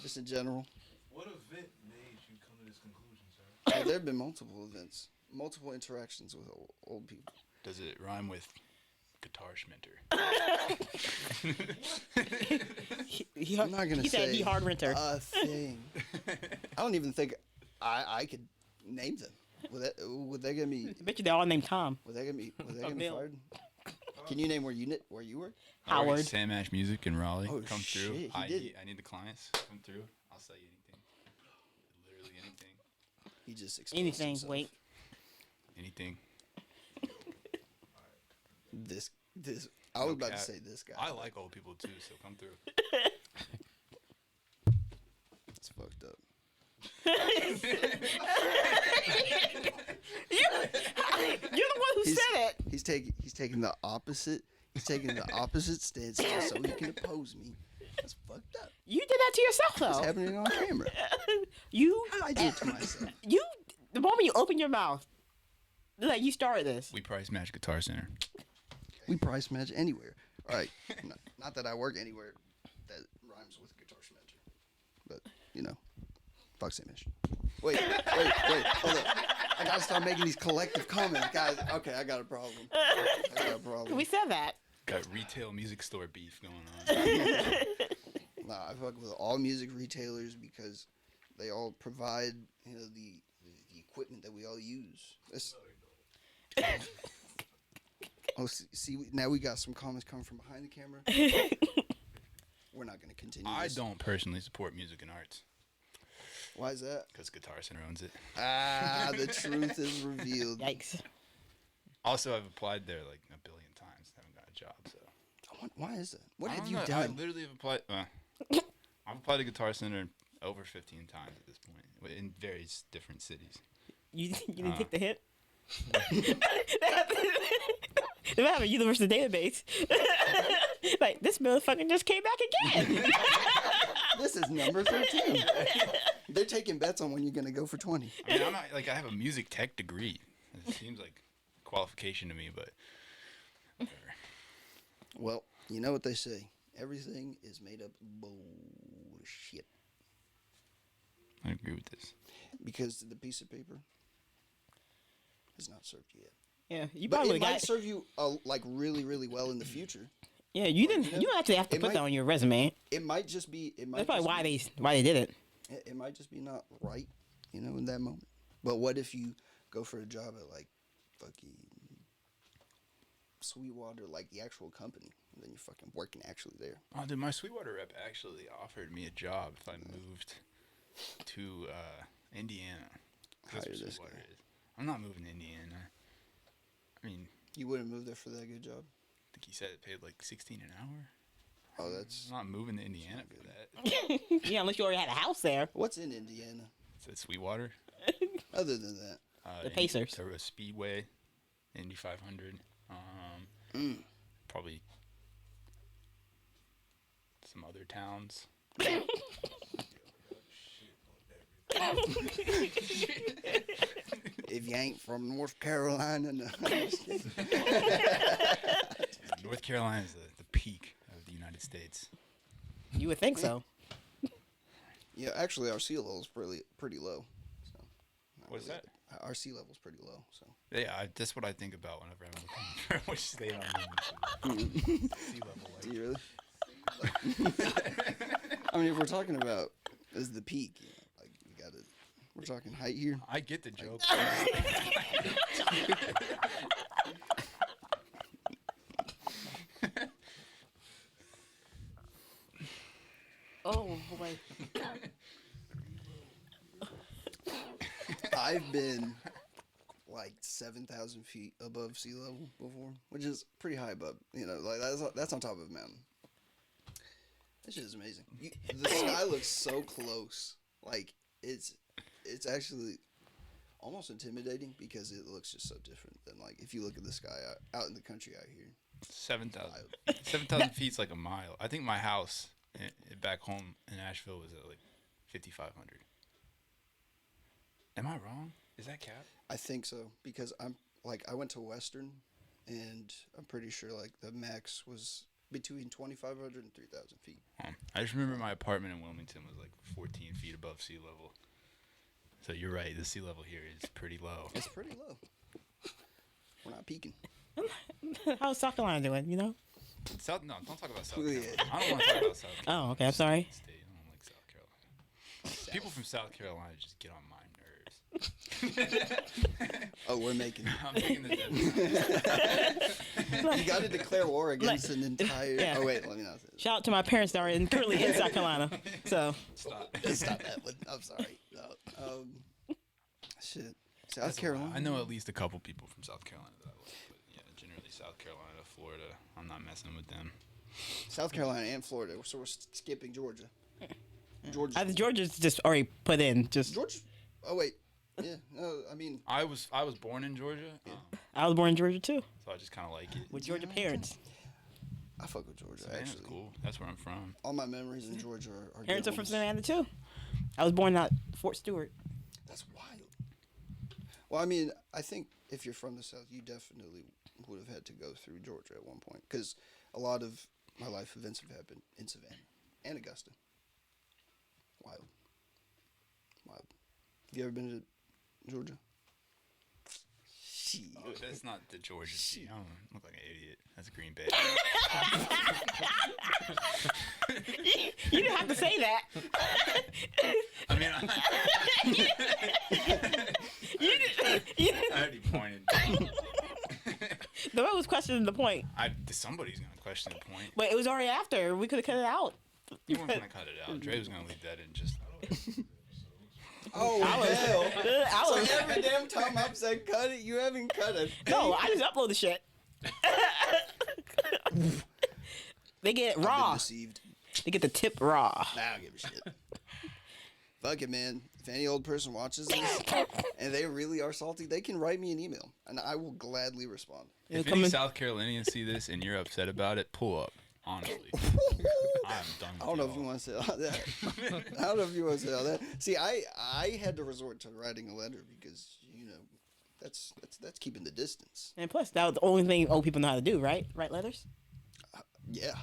Just in general. What event made you come to this conclusion, sir? There have been multiple events, multiple interactions with old people. Does it rhyme with guitar schminter? I'm not gonna He say said he hard renter. a thing. I don't even think I could name them. Would they get me? Bet you they all named Tom. Would they get me Bill. fired? Can you name where you work? Howard. Sam Ash Music in Raleigh. Oh, Come shit, through. he I did. need the clients. Come through. I'll sell you anything. Literally anything. He just exposed Anything. himself. Wait. Anything. This. I was about to cap. say this guy. I like old people too, so come through. It's fucked up. You're the one who He's- said it. He's taking the opposite. He's taking the opposite stance just so he can oppose me. That's fucked up. You did that to yourself, It's though. happening on camera. You. I did it to myself. You. The moment you open your mouth, like you started this. We price match Guitar Center. We price match anywhere. All right. Not that I work anywhere that rhymes with guitar schmedger. But, fuck Sam Ash. Wait. Hold up. I gotta start making these collective comments. Guys, okay, I got a problem. We said that. Got retail music store beef going on. Nah, I fuck with all music retailers because they all provide, the equipment that we all use. Oh, see, now we got some comments coming from behind the camera. We're not gonna continue. I this. don't personally support music and arts Why is that? because Guitar Center owns it. The truth is revealed. Yikes. Also, I've applied there like a billion times. Haven't got a job, so. Why is that? What I have don't you know. I done? literally have applied. I've applied to Guitar Center over 15 times at this point in various different cities. You didn't take the hit? They have a universal database. Like, this motherfucker just came back again. This is number 13. They're taking bets on when you're gonna go for 20. I mean, I'm not like I have a music tech degree. It seems like qualification to me, but whatever. Well, you know what they say. Everything is made up bullshit. I agree with this. Because the piece of paper has not served you yet. Yeah, you But probably it might got. serve you like really, really well in the future. Yeah, you didn't. You don't actually have to It put might- that on your resume. It might just be. It might. That's probably just why they did it. It might just be not right, in that moment. But what if you go for a job at like fucking Sweetwater, like the actual company, and then you're fucking working actually there? Oh, dude, my Sweetwater rep actually offered me a job if I moved to Indiana. That's Hire what this Sweetwater guy. is. I'm not moving to Indiana. I mean, You wouldn't move there for that good job. I think he said it paid like 16 an hour. Oh, that's I'm not moving to Indiana for good. that. Yeah, unless you already had a house there. what's in Indiana. Is it Sweetwater? Other than that, The Pacers. There was Speedway, Indy 500. Probably some other towns. if you ain't from North Carolina, no. North Carolina is the peak of the United States. You would think so. Yeah, actually, our sea level's pretty low. So, not What's really that? Our sea level's pretty low. So Yeah, that's what I think about whenever I'm looking for which state I'm moving to. Sea level. do you really? I mean, if we're talking about is the peak, you know, like we got to. We're talking height here. I get the joke. Oh boy. I've been like 7,000 feet above sea level before, which is pretty high above. You know, like that's on top of a mountain. That shit is amazing. The sky looks so close. Like it's actually almost intimidating because it looks just so different than like if you look at the sky out in the country out here. 7,000 feet is like a mile. I think my house back home in Asheville was at like 5,500. Am I wrong? Is that cap? I think so because I went to Western, and I'm pretty sure like the max was between 2,500 and 3,000 feet. I just remember my apartment in Wilmington was like 14 feet above sea level. So you're right. The sea level here is pretty low. It's pretty low. We're not peaking. How's South Carolina doing? You know? No, don't talk about South Yeah. Carolina. I don't want to talk about South Carolina. Oh, okay. I'm sorry. State. I don't like South Carolina. People from South Carolina just get on my nerves. Oh, we're making. I'm making the You got to declare war against an entire. Yeah. Oh wait, let me not say Shout out to my parents that are currently in South Carolina. So Stop. that. Stop that. But I'm sorry. No. Shit. South Carolina. I know at least a couple people from South Carolina that I like, but yeah, generally South Carolina, Florida. I'm not messing with them. South Carolina and Florida. So we're skipping Georgia. Georgia. Georgia's just already put in. Just Georgia. Oh wait. Yeah. No. I mean. I was born in Georgia, I was born in Georgia too, so I just kind of like it. with Georgia parents. I fuck with Georgia. Savannah's Actually, cool. That's where I'm from. all my memories in Georgia are. Parents are good from ones. Savannah too. I was born at Fort Stewart. That's wild. Well, I mean, I think if you're from the South, you definitely would have had to go through Georgia at one point because a lot of my life events have happened in Savannah and Augusta. Wild. Wild. You ever been to Georgia? Shit. Oh, that's not the Georgia Sea. I don't look like an idiot. That's Green Bay. You didn't have to say that. I mean, You I already pointed. The way was questioning the point, Somebody's gonna question the point. but it was already after. We could have cut it out. You weren't gonna cut it out. Dre was gonna leave that in just. Oh, hell. I So was, every damn time I've said cut it, you haven't cut it. no, I just upload the shit. They get it I've been raw. deceived. They get the tip raw. Nah, I don't give a shit. Fuck it, man. If any old person watches this and they really are salty, they can write me an email, and I will gladly respond. If any South Carolinians see this and you're upset about it, pull up. Honestly, I'm done. I don't know if you want to say all that. I don't know if you want to say all that. See, I had to resort to writing a letter because you know that's keeping the distance. And plus, that was the only thing old people know how to do, right? Write letters. Yeah,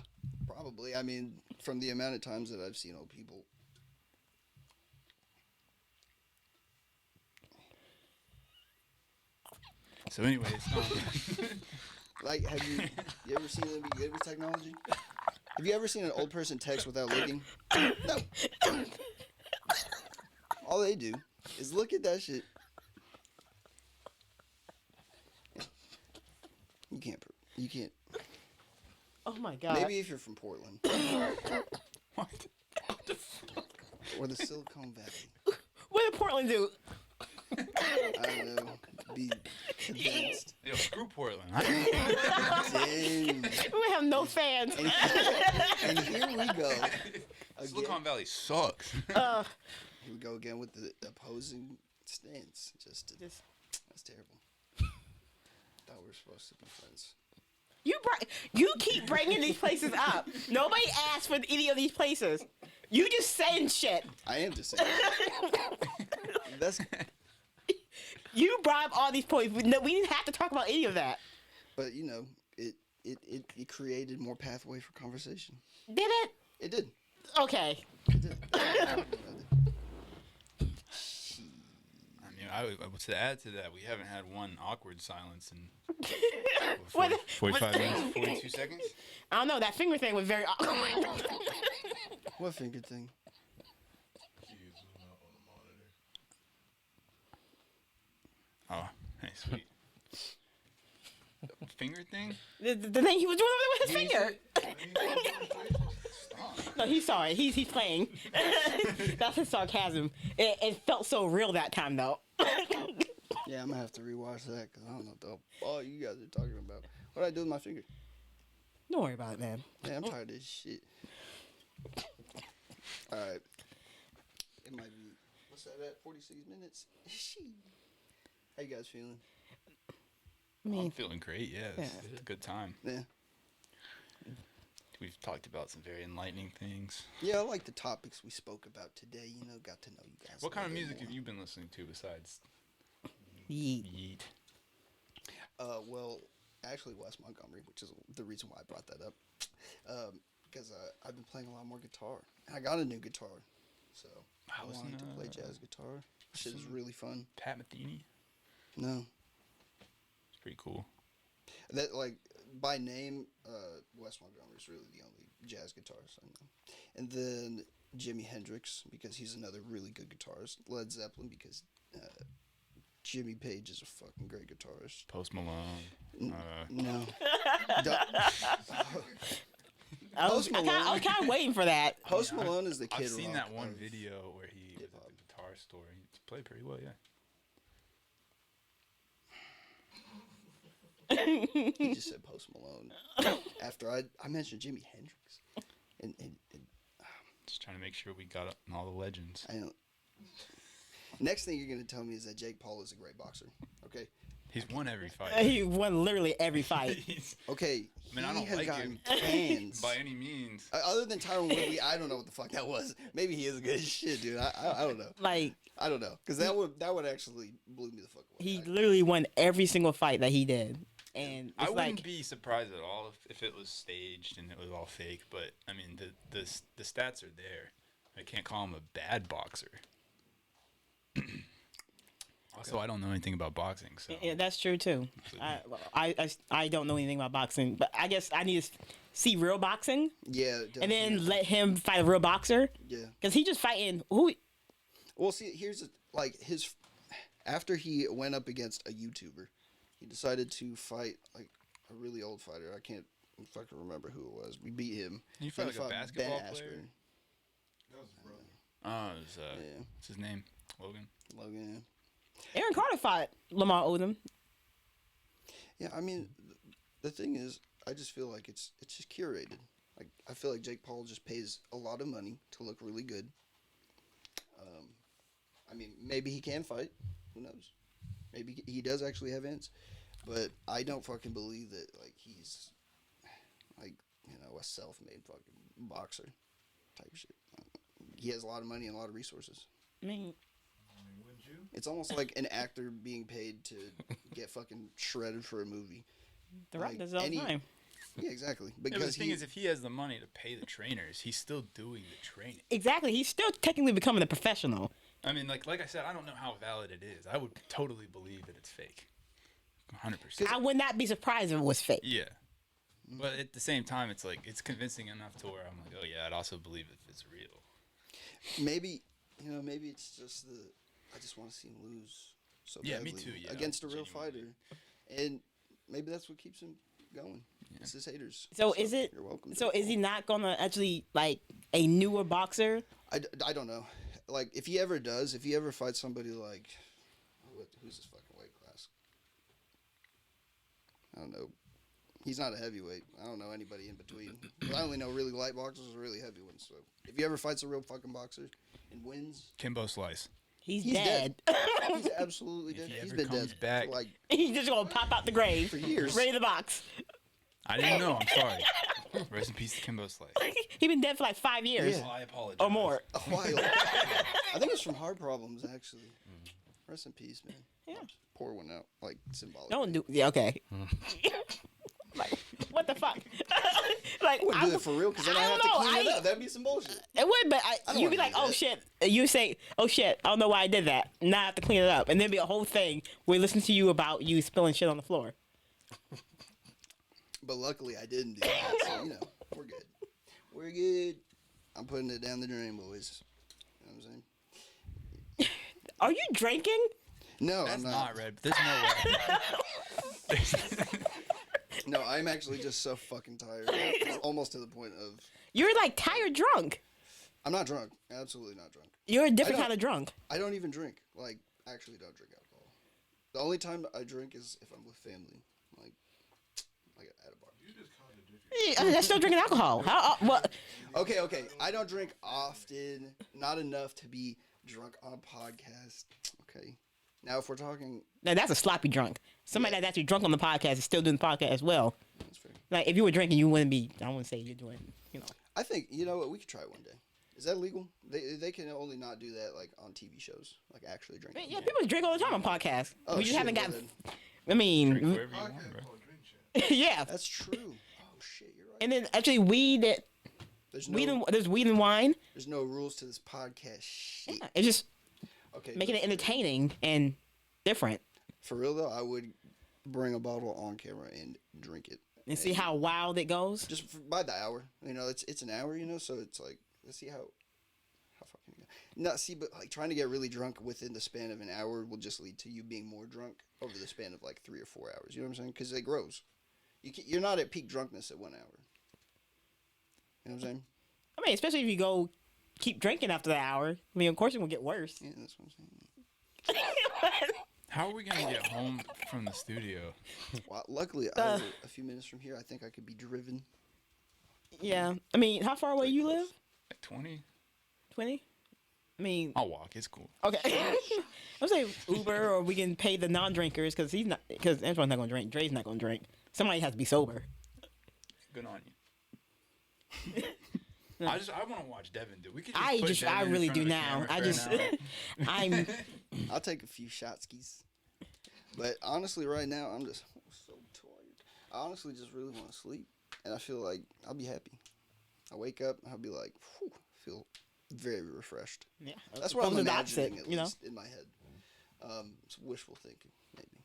probably. I mean, from the amount of times that I've seen old people. So, anyways, Like, have you ever seen them be good with technology? Have you ever seen an old person text without looking? No. All they do is look at that shit. You can't. Oh my god. Maybe if you're from Portland what the fuck? or the Silicon Valley. What did Portland do? I don't know. be convinced. Yo, screw Portland. Dang. We have no fans. And here we go. Silicon Again. Valley sucks. Uh, Here we go again with the opposing stance. That's terrible. Thought we were supposed to be friends. you keep bringing these places up. Nobody asked for any of these places. You just saying shit. I am just saying. That's. You brought up all these points. We didn't have to talk about any of that. But you know, it created more pathway for conversation. Did it? It did. Okay. It did. I mean, I would to add to that, we haven't had one awkward silence in What- 45 minutes, 42 seconds. I don't know. That finger thing was very awkward. What finger thing? Can you zoom out on the monitor? Oh, hey, sweet. Finger thing? the thing he was doing over there with his finger. No, he's sorry. He's playing. That's his sarcasm. It felt so real that time, though. Yeah, I'm gonna have to rewatch that because I don't know what the all you guys are talking about. What did I do with my finger? Don't worry about it, man. Yeah, I'm tired of this shit. All right. It might be. What's that at? 46 minutes. How you guys feeling? I mean, I'm feeling great, yeah. It's a good time. Yeah. We've talked about some very enlightening things. Yeah, I like the topics we spoke about today. You know, got to know you guys. What a kind of little music bit have you been listening to besides yeet. Yeet? Well, actually, Wes Montgomery, which is the reason why I brought that up, because I've been playing a lot more guitar. And I got a new guitar, so I wanted to play jazz guitar. Shit is really fun. Pat Metheny? No, It's pretty cool. that like by name, Wes Montgomery is really the only jazz guitarist I know. And then Jimi Hendrix, because he's another really good guitarist. Led Zeppelin, because Jimmy Page is a fucking great guitarist. Post Malone. No. I was kind of waiting for that. Post Malone is the kid I've seen rock that one of- video where he was at hip-hop. the guitar store. He played pretty well, yeah. He just said Post Malone. After I mentioned Jimi Hendrix. And Just trying to make sure we got up on all the legends. I don't. Next thing you're going to tell me is that Jake Paul is a great boxer. Okay? He's won every fight. He won literally every fight. Okay. I mean, I he don't has like gotten him cans. by any means. Other than Tyron Woodley, I don't know what the fuck that was. Maybe he is good as shit, dude. I don't know. Like, I don't know. Because that would actually blew me the fuck away. he literally won every single fight that he did. And I it's wouldn't like, be surprised at all if it was staged and it was all fake. But I mean, the stats are there. I can't call him a bad boxer. Also, I don't know anything about boxing, so yeah, that's true too. I don't know anything about boxing, but I guess I need to see real boxing Yeah. and then definitely. let him fight a real boxer. Yeah. Because he just fighting who? Well, see, here's his. After he went up against a YouTuber, he decided to fight like a really old fighter. I can't fucking remember who it was. We beat him. You fought Then like a he basketball Ben player? Askren. That was his brother. oh, it was, Yeah. what's his name? Logan. Logan. Aaron Carter fought Lamar Odom. Yeah, I mean, the thing is, I just feel like it's just curated. Like I feel like Jake Paul just pays a lot of money to look really good. I mean, maybe he can fight. Who knows? Maybe he does actually have hands, but I don't fucking believe that. Like he's like a self-made fucking boxer type shit. He has a lot of money and a lot of resources. I mean, Wouldn't you? It's almost like an actor being paid to get fucking shredded for a movie. The Rock Like, does it all the any- time. Yeah, exactly. Yeah, but the Because thing is, if he has the money to pay the trainers, he's still doing the training. Exactly. He's still technically becoming a professional. I mean, like I said, I don't know how valid it is. I would totally believe that it's fake. 100%. I would not be surprised if it was fake. Yeah. But at the same time, it's like, it's convincing enough to where I'm like, oh yeah, I'd also believe if it's real. maybe maybe it's just I just want to see him lose so Yeah, badly me too, yeah, against a real genuinely. fighter, and maybe that's what keeps him going. It's his haters. So is it? You're welcome. So Jake is he Paul. not gonna actually like a newer boxer? I don't know. Like if he ever does, if he ever fights somebody like who's his fucking weight class? don't know. He's not a heavyweight. I don't know anybody in between. But I only know really light boxers and really heavy ones. So if he ever fights a real fucking boxer and wins, Kimbo Slice. He's he's dead. he's absolutely dead. he He's ever been comes dead back- for like He's just gonna pop out the grave for years. ready to box. I didn't know. I'm sorry. Rest in peace to Kimbo Slice. He been dead for like 5 years Yeah. I apologize. or more. A while. I think it's from heart problems actually. Rest in peace, man. Yeah. Pour one out, like symbolic. Don't do. Yeah, okay. Like, what the fuck? Like, I wouldn't do it for real because then I have to clean it up. That'd be some bullshit. It would, but don't you'd be wanna like, do oh that. shit. You say, oh shit, I don't know why I did that. Now I have to clean it up. And then be a whole thing where we listen to you about you spilling shit on the floor. But luckily, I didn't do that. So, you know, we're good. We're good. I'm putting it down the drain, boys. You know what I'm saying? Are you drinking? No, That's I'm not not. red. There's no way. No, I'm actually just so fucking tired. Almost to the point of. You're like tired drunk. I'm not drunk. Absolutely not drunk. You're a different don't- kind of drunk. I don't even drink. Like, actually don't drink alcohol. The only time I drink is if I'm with family. Like at a bar. You just contradict Yeah, that's still drinking alcohol. What? Okay. I don't drink often. Not enough to be drunk on a podcast. Okay. Now, if we're talking, Now, that's a sloppy drunk. Somebody Yeah. that's actually drunk on the podcast is still doing the podcast as well. that's fair. Like, if you were drinking, you wouldn't be, I wouldn't say you're doing, you know. I think you know what we could try one day. Is that legal? They can only not do that like on TV shows, like actually drinking. Yeah, people drink all the time on podcasts. Oh, we just shit, haven't well gotten, then, I mean, Drink wherever you want, podcast bro. called Drink Chat. yeah. that's true. Oh shit, you're right. And then actually weed, There's there's weed and wine. there's no rules to this podcast. Shit. Yeah, it's just Okay. making it but entertaining and different. For real though, I would bring a bottle on camera and drink it. And see how wild it goes. Just by the hour. You know, it's an hour. You know, so it's like let's see how fucking. Not see, but like trying to get really drunk within the span of an hour will just lead to you being more drunk over the span of like 3 or 4 hours. You know what I'm saying? Because it grows. You're not at peak drunkenness at 1 hour. You know what I'm saying? I mean, especially if you go keep drinking after the hour. I mean, of course, it will get worse. Yeah, that's what I'm saying. How are we gonna get home from the studio? Well, luckily, I live a few minutes from here. I think I could be driven. Yeah. I mean, how far away you live? Like 20? 20? I mean, I'll walk. It's cool. okay. I'm saying Uber, or we can pay the non-drinkers because Antwon's not gonna drink. Dre's not gonna drink. Somebody has to be sober. Good on you. I want to watch Devin do. We could just I put just, Devin I in really front do of the now. camera I for just, an hour. I'm. I'll take a few shot skis. But honestly, right now, I'm just so tired. I honestly just really want to sleep. And I feel like I'll be happy. I wake up, I'll be like, whew, feel very refreshed. Yeah, That's what I'm opposite to imagining, opposite, at you know. least in my head. It's wishful thinking, maybe.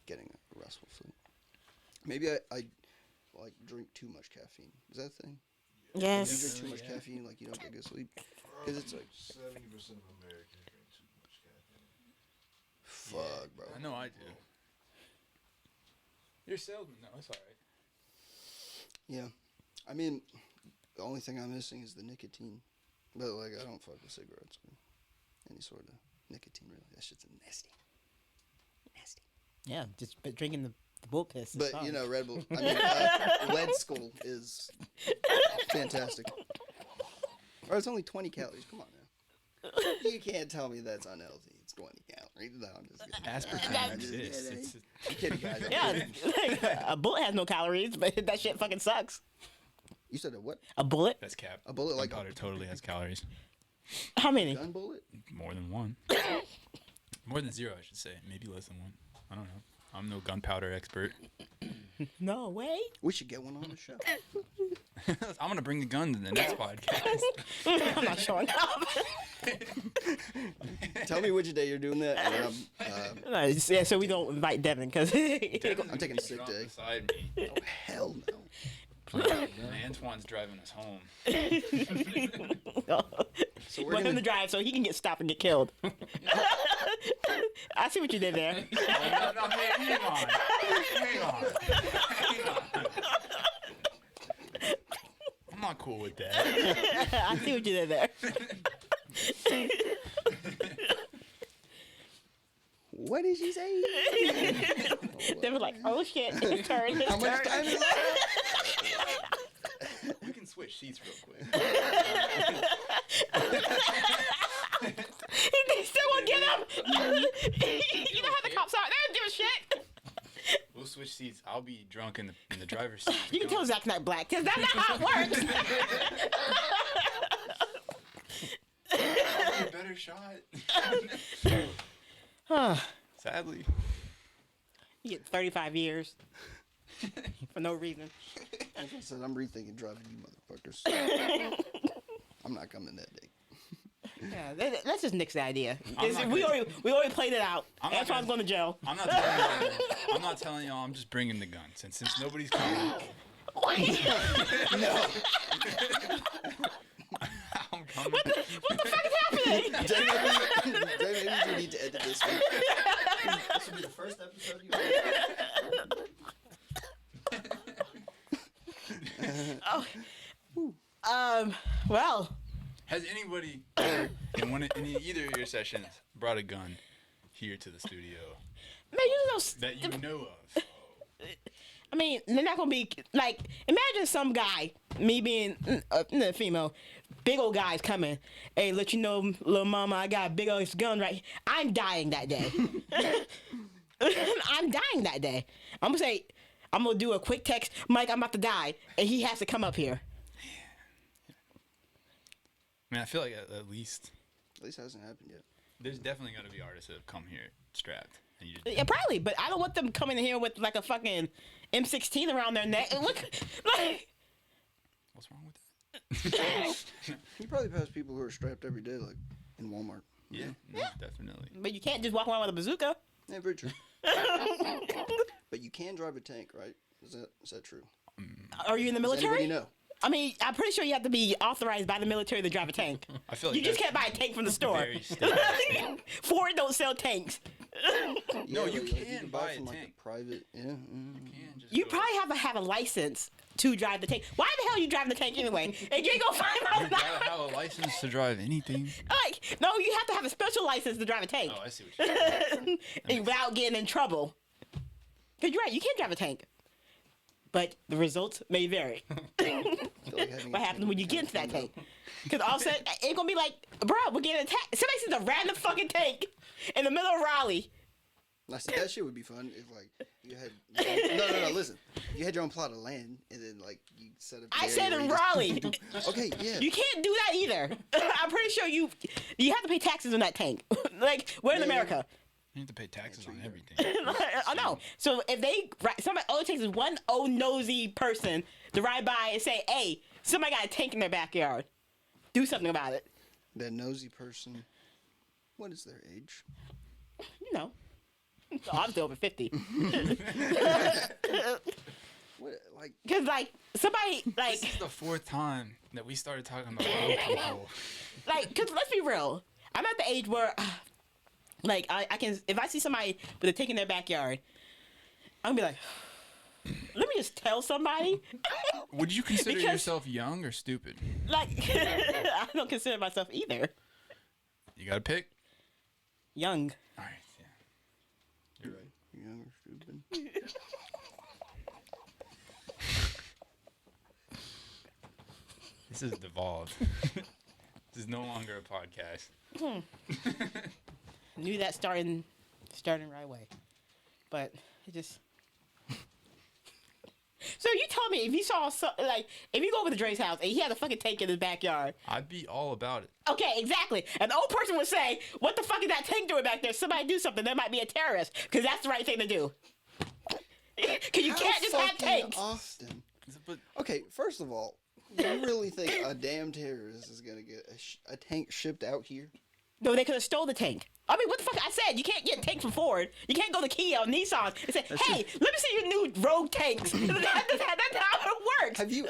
Getting a restful sleep. Maybe I like drink too much caffeine. Is that a thing? If you Yes. drink too much caffeine, like you don't get good sleep. Because it's like, 70% of Americans drink too much caffeine. fuck, bro. I know I do. You're a salesman. No, it's all right. Yeah. I mean, the only thing I'm missing is the nicotine. But, like, I don't fuck with cigarettes or any sort of nicotine, really. That shit's nasty. Nasty. Yeah, just drinking the bull piss. is But, fine. you know, Red Bull, I mean, Lead Skull is fantastic. Or it's only 20 calories. Come on now. You can't tell me that's unhealthy. It's 20 calories. No, I'm just kidding. Aspartame I'm just exists. kidding. It's I'm kidding, guys. I'm Yeah, kidding. a bullet has no calories, but that shit fucking sucks. You said a what? A bullet? that's cap. A bullet like Gunpowder totally has calories. How many? gun bullet? More than one. More than 0, I should say. Maybe less than 1. I don't know. I'm no gunpowder expert. No way. We should get one on the show. I'm gonna bring the gun to the next podcast. I'm not showing up. Tell me which day you're doing that. And No, yeah, so we don't invite Devin because I'm taking a sick day. Beside me. Hell no. And Antwon's driving us home. So we're want him gonna to drive so he can get stopped and get killed. I see what you did there. No, hang on. Hang on. I'm not cool with that. I see what you did there. What did she say? They were like, "Oh shit, his turn." His How much turn. time is left? We can switch seats real quick. They still won't get him. You know how the cops are. They don't give a shit. We'll switch seats. I'll be drunk in the driver's seat. You can tell Zach's not black because that's not how it works. I'll be a better shot. Sadly. You get 35 years for no reason. Like I said, I'm rethinking driving you motherfuckers. I'm not coming that day. Yeah, let's just nix the idea. I'm not We gonna- already played it out. I'm not Antwon's gonna- going to jail. I'm not telling y'all. I'm just bringing the gun since nobody's coming. No. I'm coming. What the fuck is happening? Maybe you need to edit this one. This will be the first episode you Well, Has anybody in either of your sessions brought a gun here to the studio man, you know, that you know of? I mean, they're not gonna be like. Imagine some guy, me being a female, big old guys coming. Hey, let you know, little mama, I got a big old gun right here. I'm dying that day. I'm dying that day. I'm gonna do a quick text, Mike, I'm about to die, and he has to come up here. I mean, I feel like at least At least it hasn't happened yet. there's definitely got to be artists that have come here strapped. And you just, Yeah, probably, but I don't want them coming in here with like a fucking M16 around their neck. Look, like. what's wrong with that? You probably pass people who are strapped every day, like in Walmart. Yeah, no, definitely. But you can't just walk around with a bazooka. Yeah, very true. But you can drive a tank, right? Is that true? Are you in the Does military? anybody know? I mean, I'm pretty sure you have to be authorized by the military to drive a tank. I feel like You just that's can't buy a tank from the store. very stupid. Ford don't sell tanks. No, you like, can buy a from like tank. a private. Yeah. And just You go- probably have to have a license to drive the tank. Why the hell are you driving the tank anyway? And you ain't go 5 miles You an gotta hour. have a license to drive anything. Like, no, you have to have a special license to drive a tank. Oh, I see what you're saying. Without getting in trouble. Because you're right, you can't drive a tank. But the results may vary. What happens when you get into that tank? Because all of a sudden, it's going to be like, bro, we're getting attacked. Somebody sees a random fucking tank in the middle of Raleigh. I see, that shit would be fun if like you had no listen. You had your own plot of land and then like you set up. I said in Raleigh. Okay, yeah. You can't do that either. I'm pretty sure you have to pay taxes on that tank. Like, we're in Yeah, yeah. America. You have to pay taxes on everything. I know. So if somebody, all it takes is one old nosy person to ride by and say, hey, somebody got a tank in their backyard. Do something about it. That nosy person. What is their age? You know. I'm still over 50. What like? Because, like, somebody, like, This is the 4th time that we started talking about old people. because let's be real. I'm at the age where, like, I can, if I see somebody with a tank in their backyard, I'm going to be like, let me just tell somebody. Would you consider Because- yourself young or stupid? Like, I don't consider myself either You gotta pick. young. All right. Yeah. You're right. Young or stupid. This is devolved. This is no longer a podcast. Knew that starting right away, but it just. So you tell me if you saw if you go over to Dre's house and he had a fucking tank in his backyard. I'd be all about it. Okay, exactly. An old person would say, "What the fuck is that tank doing back there? Somebody do something. There might be a terrorist." Because that's the right thing to do. Because you can't just have fucking tanks. Austin. But Okay, first of all, you really think a damn terrorist is gonna get a tank shipped out here? No, they could have stole the tank. I mean, what the fuck? I said you can't get a tank from Ford. You can't go to Kia or Nissan and say, "Hey, let me see your new rogue tanks." That's how it works. Have you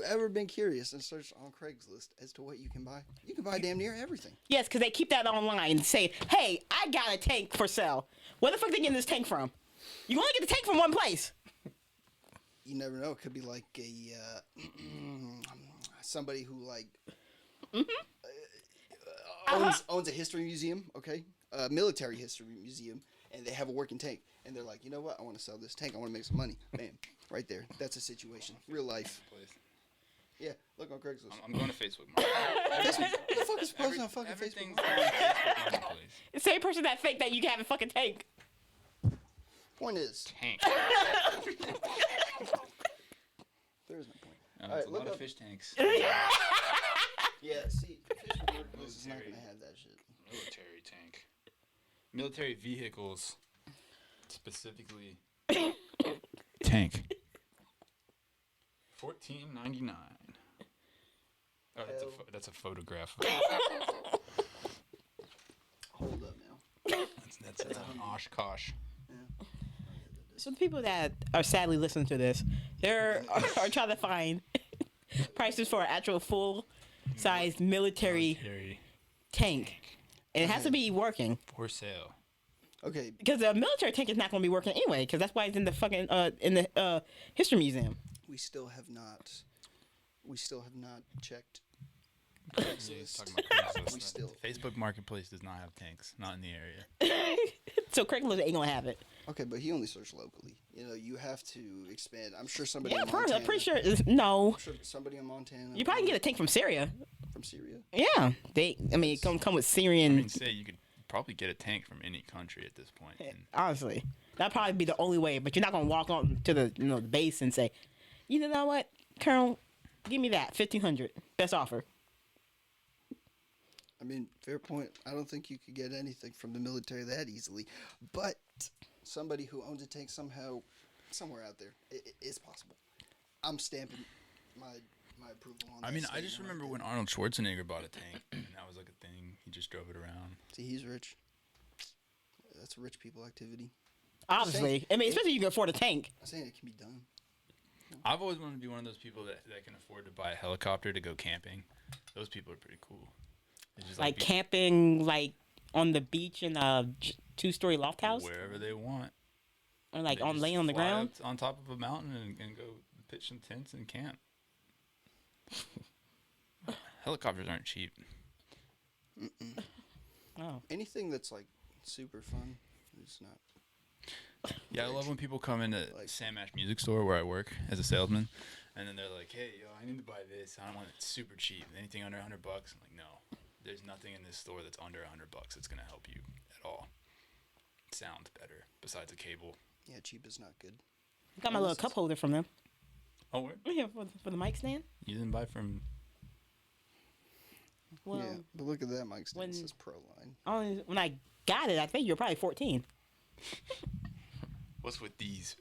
ever been curious and searched on Craigslist as to what you can buy? You can buy damn near everything. Yes, because they keep that online and say, "Hey, I got a tank for sale." Where the fuck they getting this tank from? You only get the tank from one place. You never know. It could be like a somebody who like owns a history museum, okay, a military history museum, and they have a working tank, and they're like, you know what? I want to sell this tank. I want to make some money. Bam, right there. That's a situation. Real life. Yeah, look on Craigslist. I'm going to Facebook Marketplace. What the fuck is posting on fucking Everything's Facebook? on Facebook Marketplace. The same person that think that you can have a fucking tank. Point is, Tank. there is no point. It's Alright, a look lot of up- fish tanks. Yeah, see, Facebook Marketplace is not gonna have that shit. Military tank. Military vehicles. Specifically. Tank. $14.99. Oh, that's a photograph. Hold up now. That's an Oshkosh. So the people that are sadly listening to this, they're are trying to find prices for an actual full-sized military tank, and it has to be working For sale. Okay, because the military tank is not going to be working anyway. Because that's why it's in the fucking in the history museum. we still have not checked. Yeah, Craigslist. talking about Craigslist. We still- Facebook Marketplace does not have tanks. Not in the area. So Craigslist ain't gonna have it. Okay, but he only searched locally. You know, you have to expand. I'm sure somebody. Yeah, in Montana, I'm pretty sure. No, I'm sure somebody in Montana. you probably can get a tank from Syria. from Syria. Yeah, I mean, it come with Syrian. I mean, say you could probably get a tank from any country at this point. And Honestly, that'd probably be the only way. But you're not gonna walk on to the the base and say, you know what, Colonel, give me that 1,500 best offer. I mean, fair point. I don't think you could get anything from the military that easily, but somebody who owns a tank somehow, somewhere out there, it's possible. I'm stamping my approval on that. I mean, I statement just right remember there. when Arnold Schwarzenegger bought a tank, and that was like a thing. He just drove it around. See, he's rich. That's a rich people activity. Obviously, I mean, especially if you can afford a tank. I'm saying it can be done. I've always wanted to be one of those people that can afford to buy a helicopter to go camping. Those people are pretty cool. It's just Like be camping, like on the beach in a 2-story loft house, wherever they want. or like They on just laying on the fly ground. up on top of a mountain and go pitch some tents and camp. Helicopters aren't cheap. Oh, Anything that's like super fun is not. Yeah, I love when people come into Like- Sam Ash Music Store where I work as a salesman, and then they're like, "Hey, yo, I need to buy this. I want it super cheap. Anything under $100?" I'm like, "No, there's nothing in this store that's under $100 that's gonna help you at all. It sounds better besides a cable." Yeah, cheap is not good. got my little cup holder from them. Oh, where? Yeah, for the mic stand. You didn't buy from? Well, yeah, but look at that mic stand. when- It says Pro Line. only when I got it, I think you were probably 14. What's with these?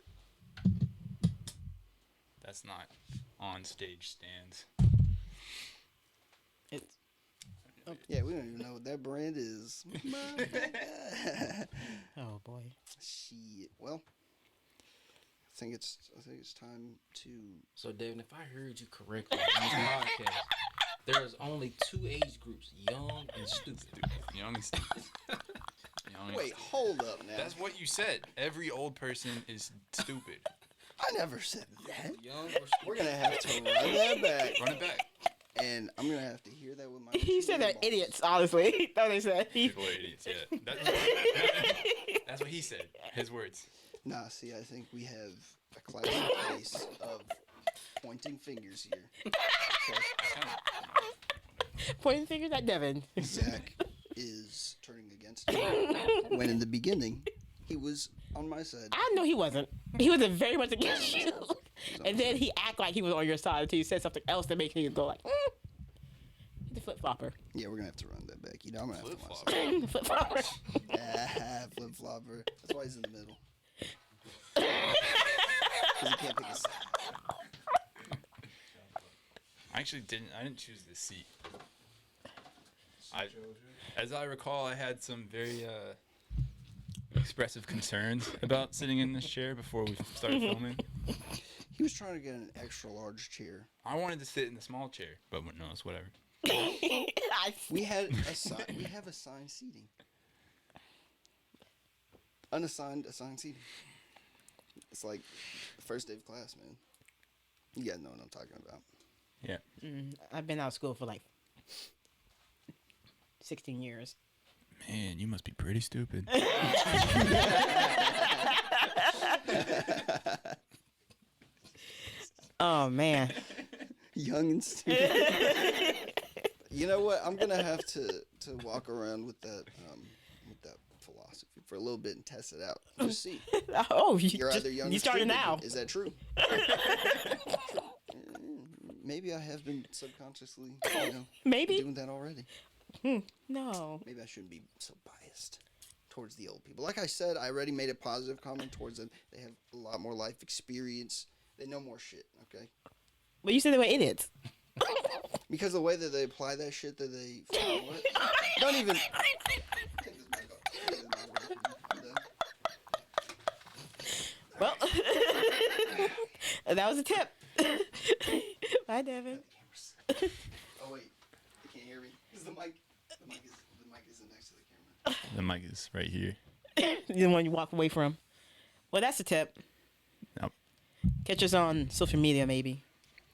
That's not on stage stands. It's Yeah, we don't even know what that brand is. oh boy. Shit. Well, I think it's time to. So, Devin, if I heard you correctly on this podcast, there's only 2 age groups: young and stupid. Young and stupid. Young and Wait, hold up now. That's what you said. Every old person is stupid. I never said that. Young or stupid? We're gonna have to run that back, Run it back. and I'm gonna have to hear that with my. He said they're earballs. idiots. Honestly, that's what they said. People are idiots. Yeah. That's what he said. His words. Nah, see, I think we have a classic case of pointing fingers here. Pointing fingers at Devin. Zach is turning against me when in the beginning he was on my side. I know he wasn't. He was very much against you. And then he act like he was on your side until you said something else that makes him go like, the flip flopper. Yeah, we're gonna have to run that back. You know, I'm gonna have to watch Flip-flopper. Flip flopper. that. Flip flopper. That's why he's in the middle. 'Cause he can't pick a side. I didn't choose this seat. As I recall, I had some very expressive concerns about sitting in this chair before we started filming. He was trying to get an extra large chair. I wanted to sit in the small chair, but no, it's whatever. We have assigned seating. Unassigned, assigned seating. It's like the first day of class, man. You guys know what I'm talking about. Yeah. I've been out of school for like 16 years. Man, you must be pretty stupid. Oh man. Young and stupid. You know what? I'm gonna have to walk around with that philosophy for a little bit and test it out. Just see. Oh, You're either young you or started stupid. now. Is that true? Maybe I have been subconsciously, Maybe. doing that already. No. Maybe I shouldn't be so biased towards the old people. Like I said, I already made a positive comment towards them. They have a lot more life experience. They know more shit, okay? But you said they were idiots. Because the way that they apply that shit that they follow it. Don't even. Take this mic off. Take this mic away from me. I'm done. Well, that was a tip. Bye, Devin. Oh wait, you can't hear me. Is the mic isn't next to the camera. The mic is right here. The one you walk away from. Well, that's a tip. Yep. Catch us on social media, maybe.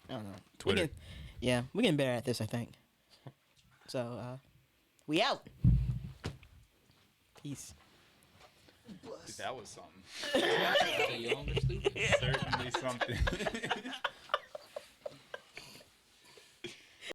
I don't know. Twitter. We're getting better at this, I think. So, we out. Peace. Dude, that was something. So young or stupid? Certainly something.